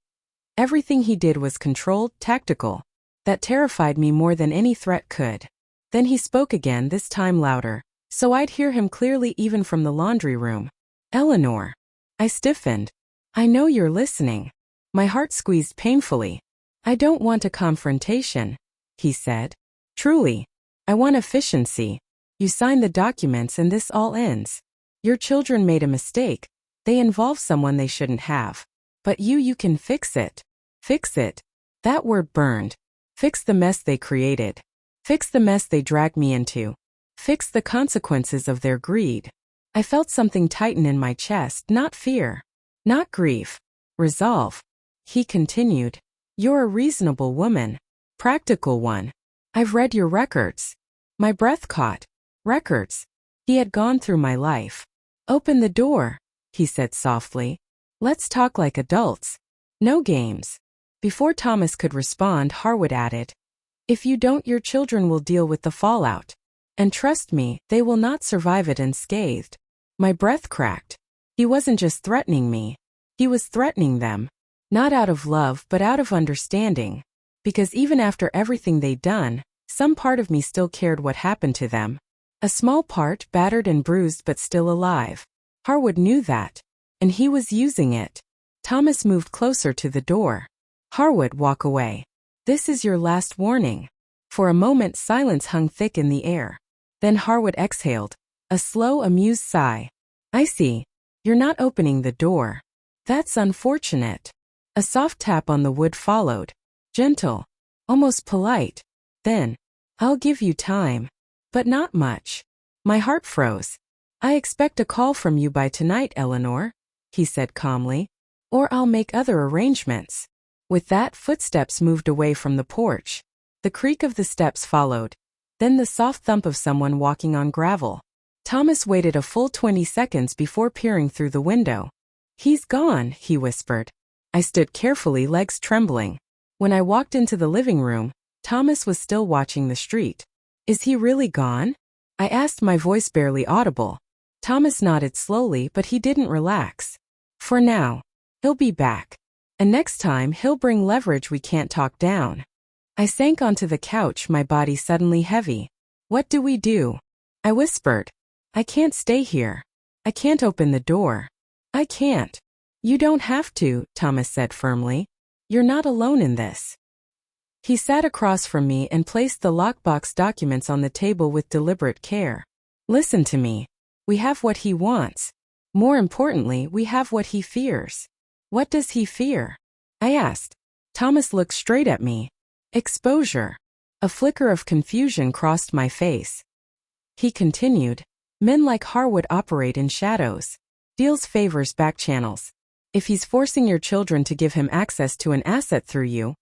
Everything he did was controlled, tactical. That terrified me more than any threat could. Then he spoke again, this time louder, so I'd hear him clearly even from the laundry room. Eleanor. I stiffened. I know you're listening. My heart squeezed painfully. I don't want a confrontation, he said. Truly. I want efficiency. You sign the documents and this all ends. Your children made a mistake. They involve someone they shouldn't have. But you can fix it. Fix it. That word burned. Fix the mess they created. Fix the mess they dragged me into. Fix the consequences of their greed. I felt something tighten in my chest, not fear. Not grief. Resolve. He continued. You're a reasonable woman. Practical one. I've read your records. My breath caught. Records. He had gone through my life. Open the door, he said softly. Let's talk like adults. No games. Before Thomas could respond, Harwood added, if you don't, your children will deal with the fallout. And trust me, they will not survive it unscathed. My breath cracked. He wasn't just threatening me. He was threatening them. Not out of love, but out of understanding. Because even after everything they'd done, some part of me still cared what happened to them. A small part, battered and bruised but still alive. Harwood knew that. And he was using it. Thomas moved closer to the door. Harwood, walk away. This is your last warning. For a moment silence hung thick in the air. Then Harwood exhaled. A slow, amused sigh. I see. You're not opening the door. That's unfortunate. A soft tap on the wood followed. Gentle. Almost polite. Then, I'll give you time. But not much. My heart froze. I expect a call from you by tonight, Eleanor, he said calmly. Or I'll make other arrangements. With that, footsteps moved away from the porch. The creak of the steps followed. Then the soft thump of someone walking on gravel. Thomas waited a full 20 seconds before peering through the window. He's gone, he whispered. I stood carefully, legs trembling. When I walked into the living room, Thomas was still watching the street. Is he really gone? I asked, my voice barely audible. Thomas nodded slowly, but he didn't relax. For now. He'll be back. And next time he'll bring leverage we can't talk down. I sank onto the couch, my body suddenly heavy. What do we do? I whispered. I can't stay here. I can't open the door. I can't. You don't have to, Thomas said firmly. You're not alone in this. He sat across from me and placed the lockbox documents on the table with deliberate care. Listen to me. We have what he wants. More importantly, we have what he fears. What does he fear? I asked. Thomas looked straight at me. Exposure. A flicker of confusion crossed my face. He continued. Men like Harwood operate in shadows. Deals favors back channels. If he's forcing your children to give him access to an asset through you,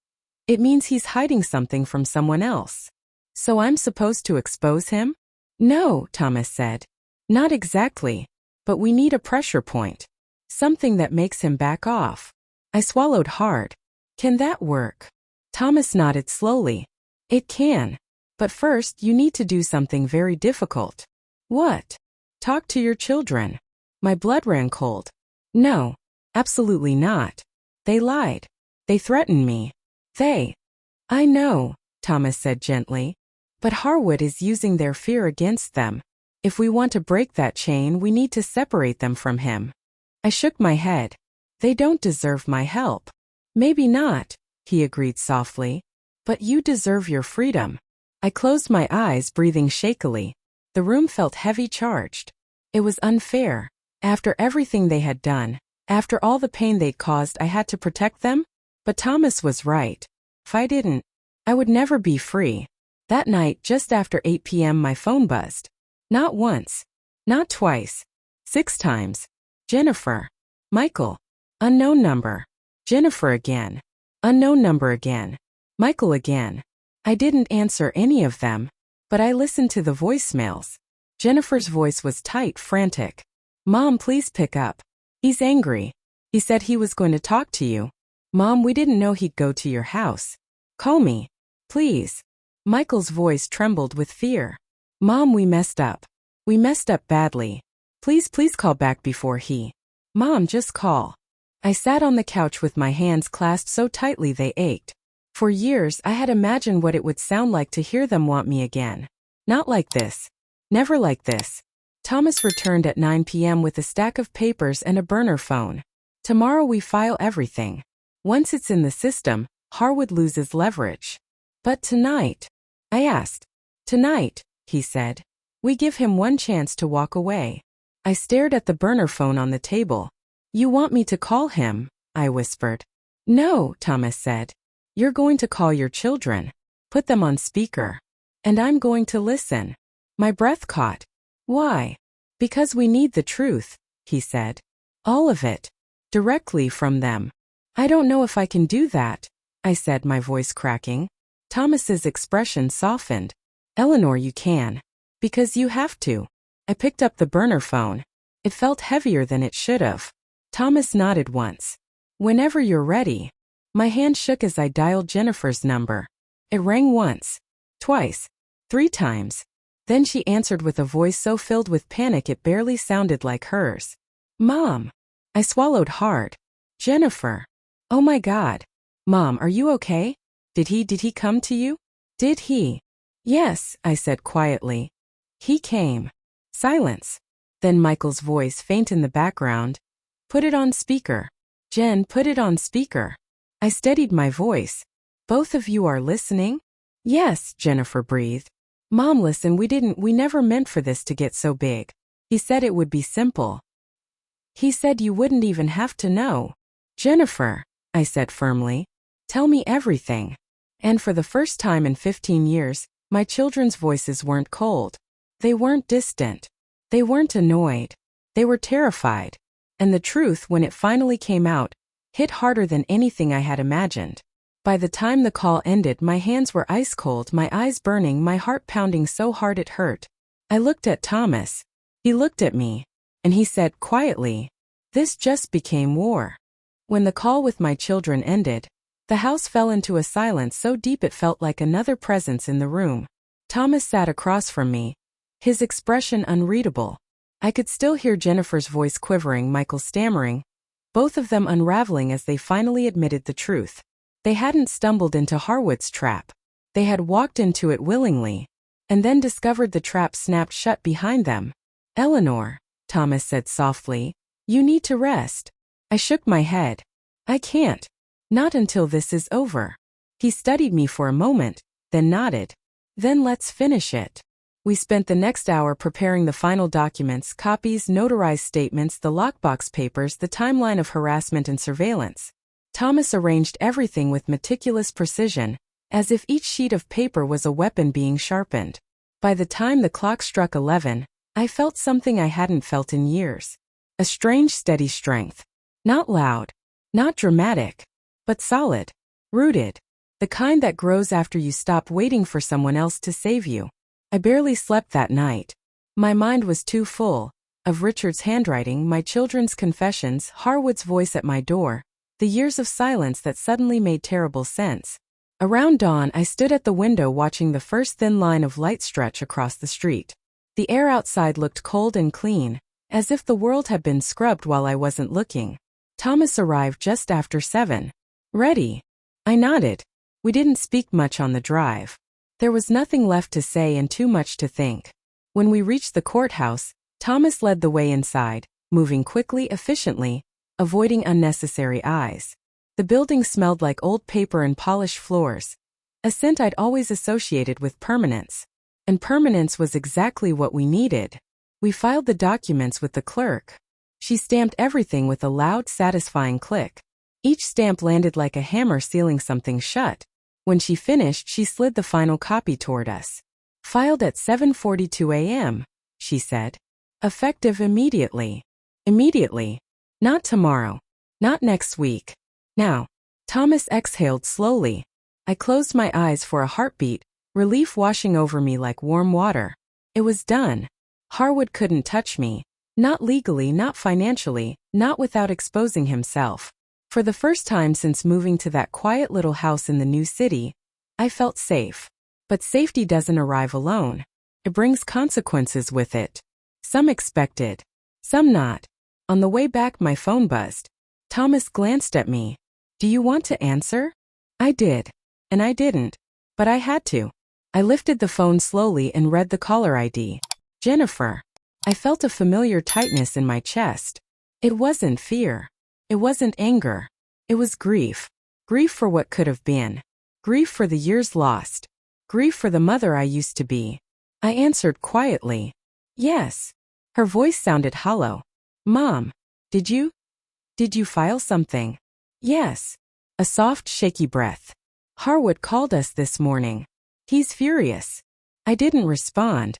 it means he's hiding something from someone else. So I'm supposed to expose him? No, Thomas said. Not exactly. But we need a pressure point. Something that makes him back off. I swallowed hard. Can that work? Thomas nodded slowly. It can. But first you need to do something very difficult. What? Talk to your children. My blood ran cold. No, absolutely not. They lied. They threaten me. They. I know, Thomas said gently. But Harwood is using their fear against them. If we want to break that chain, we need to separate them from him. I shook my head. They don't deserve my help. Maybe not, he agreed softly. But you deserve your freedom. I closed my eyes, breathing shakily. The room felt heavy charged. It was unfair. After everything they had done, after all the pain they'd caused, I had to protect them? But Thomas was right. If I didn't, I would never be free. That night, just after 8 p.m., my phone buzzed. Not once. Not twice. 6 times. Jennifer. Michael. Unknown number. Jennifer again. Unknown number again. Michael again. I didn't answer any of them, but I listened to the voicemails. Jennifer's voice was tight, frantic. Mom, please pick up. He's angry. He said he was going to talk to you. Mom, we didn't know he'd go to your house. Call me. Please. Michael's voice trembled with fear. Mom, we messed up. We messed up badly. Please call back before he. Mom, just call. I sat on the couch with my hands clasped so tightly they ached. For years, I had imagined what it would sound like to hear them want me again. Not like this. Never like this. Thomas returned at 9 p.m. with a stack of papers and a burner phone. Tomorrow we file everything. Once it's in the system, Harwood loses leverage. But tonight? I asked. Tonight, he said. We give him one chance to walk away. I stared at the burner phone on the table. You want me to call him? I whispered. No, Thomas said. You're going to call your children. Put them on speaker. And I'm going to listen. My breath caught. Why? Because we need the truth, he said. All of it. Directly from them. I don't know if I can do that, I said, my voice cracking. Thomas's expression softened. Eleanor, you can. Because you have to. I picked up the burner phone. It felt heavier than it should have. Thomas nodded once. Whenever you're ready. My hand shook as I dialed Jennifer's number. It rang once. Twice. 3 times. Then she answered with a voice so filled with panic it barely sounded like hers. Mom. I swallowed hard. Jennifer. Oh my God. Mom, are you okay? Did he come to you? Did he? Yes, I said quietly. He came. Silence. Then Michael's voice, faint in the background. Put it on speaker. Jen, put it on speaker. I steadied my voice. Both of you are listening? Yes, Jennifer breathed. Mom, listen, we never meant for this to get so big. He said it would be simple. He said you wouldn't even have to know. Jennifer, I said firmly. Tell me everything. And for the first time in 15 years, my children's voices weren't cold. They weren't distant. They weren't annoyed. They were terrified. And the truth, when it finally came out, hit harder than anything I had imagined. By the time the call ended, my hands were ice cold, my eyes burning, my heart pounding so hard it hurt. I looked at Thomas. He looked at me. And he said quietly, "This just became war." When the call with my children ended, the house fell into a silence so deep it felt like another presence in the room. Thomas sat across from me, his expression unreadable. I could still hear Jennifer's voice quivering, Michael stammering, both of them unraveling as they finally admitted the truth. They hadn't stumbled into Harwood's trap. They had walked into it willingly, and then discovered the trap snapped shut behind them. "Eleanor," Thomas said softly, "you need to rest." I shook my head. "I can't. Not until this is over." He studied me for a moment, then nodded. "Then let's finish it." We spent the next hour preparing the final documents, copies, notarized statements, the lockbox papers, the timeline of harassment and surveillance. Thomas arranged everything with meticulous precision, as if each sheet of paper was a weapon being sharpened. By the time the clock struck 11, I felt something I hadn't felt in years. A strange steady strength. Not loud, not dramatic, but solid, rooted. The kind that grows after you stop waiting for someone else to save you. I barely slept that night. My mind was too full, of Richard's handwriting, my children's confessions, Harwood's voice at my door, the years of silence that suddenly made terrible sense. Around dawn, I stood at the window watching the first thin line of light stretch across the street. The air outside looked cold and clean, as if the world had been scrubbed while I wasn't looking. Thomas arrived just after 7. Ready. I nodded. We didn't speak much on the drive. There was nothing left to say and too much to think. When we reached the courthouse, Thomas led the way inside, moving quickly, efficiently, avoiding unnecessary eyes. The building smelled like old paper and polished floors, a scent I'd always associated with permanence. And permanence was exactly what we needed. We filed the documents with the clerk. She stamped everything with a loud, satisfying click. Each stamp landed like a hammer sealing something shut. When she finished, she slid the final copy toward us. Filed at 7:42 a.m., she said. Effective immediately. Immediately. Not tomorrow. Not next week. Now. Thomas exhaled slowly. I closed my eyes for a heartbeat, relief washing over me like warm water. It was done. Harwood couldn't touch me. Not legally, not financially, not without exposing himself. For the first time since moving to that quiet little house in the new city, I felt safe. But safety doesn't arrive alone. It brings consequences with it. Some expected, some not. On the way back, my phone buzzed. Thomas glanced at me. Do you want to answer? I did. And I didn't. But I had to. I lifted the phone slowly and read the caller ID. Jennifer. I felt a familiar tightness in my chest. It wasn't fear. It wasn't anger. It was grief. Grief for what could have been. Grief for the years lost. Grief for the mother I used to be. I answered quietly. Yes. Her voice sounded hollow. Mom, did you file something? Yes. A soft, shaky breath. Harwood called us this morning. He's furious. I didn't respond.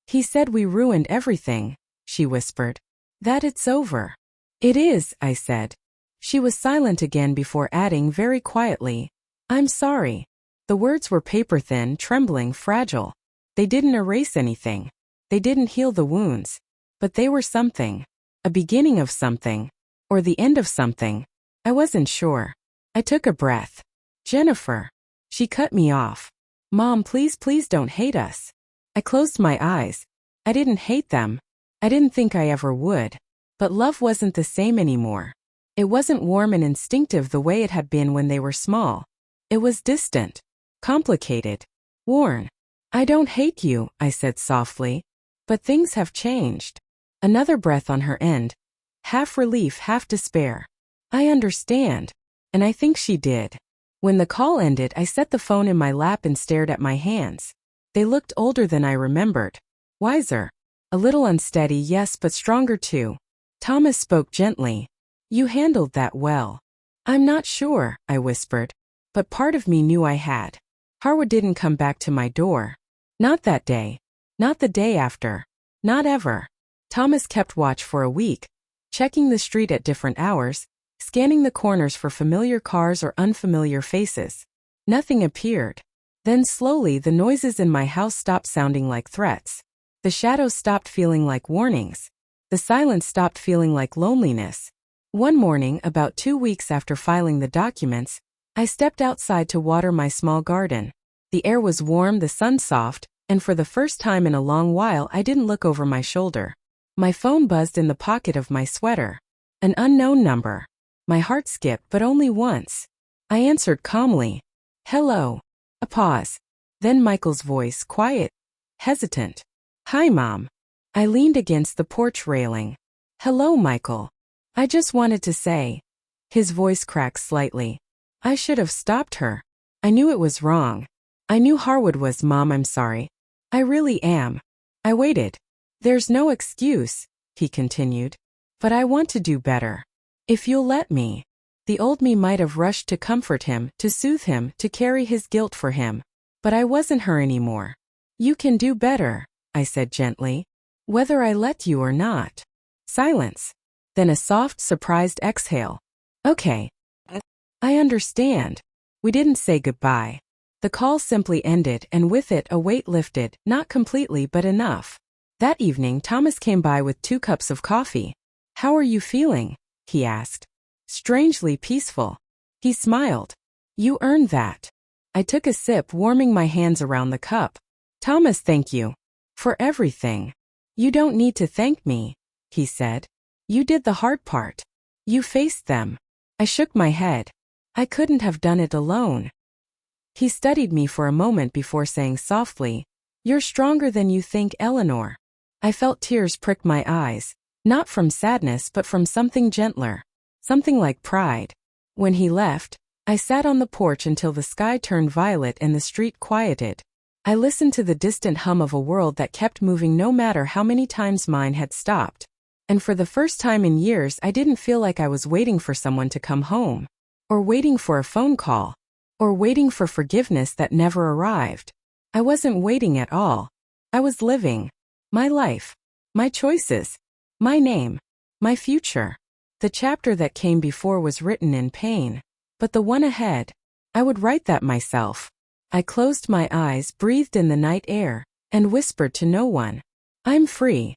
He said we ruined everything, she whispered. That it's over. It is, I said. She was silent again before adding very quietly, I'm sorry. The words were paper-thin, trembling, fragile. They didn't erase anything. They didn't heal the wounds. But they were something. A beginning of something. Or the end of something. I wasn't sure. I took a breath. Jennifer. She cut me off. Mom, please don't hate us. I closed my eyes. I didn't hate them. I didn't think I ever would. But love wasn't the same anymore. It wasn't warm and instinctive the way it had been when they were small. It was distant, complicated, worn. I don't hate you, I said softly. But things have changed. Another breath on her end. Half relief, half despair. I understand. And I think she did. When the call ended, I set the phone in my lap and stared at my hands. They looked older than I remembered. Wiser. A little unsteady, yes, but stronger too. Thomas spoke gently. You handled that well. I'm not sure, I whispered. But part of me knew I had. Harwood didn't come back to my door. Not that day. Not the day after. Not ever. Thomas kept watch for a week, checking the street at different hours, scanning the corners for familiar cars or unfamiliar faces. Nothing appeared. Then slowly the noises in my house stopped sounding like threats. The shadows stopped feeling like warnings. The silence stopped feeling like loneliness. One morning, about 2 weeks after filing the documents, I stepped outside to water my small garden. The air was warm, the sun soft, and for the first time in a long while I didn't look over my shoulder. My phone buzzed in the pocket of my sweater. An unknown number. My heart skipped, but only once. I answered calmly. Hello. A pause. Then Michael's voice, quiet, hesitant. Hi, Mom. I leaned against the porch railing. Hello, Michael. I just wanted to say. His voice cracked slightly. I should have stopped her. I knew it was wrong. I knew Harwood was. Mom, I'm sorry. I really am. I waited. There's no excuse, he continued. But I want to do better. If you'll let me. The old me might have rushed to comfort him, to soothe him, to carry his guilt for him. But I wasn't her anymore. You can do better, I said gently. Whether I let you or not. Silence. Then a soft, surprised exhale. Okay. I understand. We didn't say goodbye. The call simply ended, and with it a weight lifted, not completely but enough. That evening Thomas came by with 2 cups of coffee. How are you feeling? He asked. Strangely peaceful. He smiled. You earned that. I took a sip, warming my hands around the cup. Thomas, thank you. For everything. You don't need to thank me, he said. You did the hard part. You faced them. I shook my head. I couldn't have done it alone. He studied me for a moment before saying softly, "You're stronger than you think, Eleanor." I felt tears prick my eyes, not from sadness but from something gentler, something like pride. When he left, I sat on the porch until the sky turned violet and the street quieted. I listened to the distant hum of a world that kept moving no matter how many times mine had stopped. And for the first time in years, I didn't feel like I was waiting for someone to come home, or waiting for a phone call, or waiting for forgiveness that never arrived. I wasn't waiting at all. I was living. My life. My choices. My name. My future. The chapter that came before was written in pain. But the one ahead, I would write that myself. I closed my eyes, breathed in the night air, and whispered to no one, "I'm free.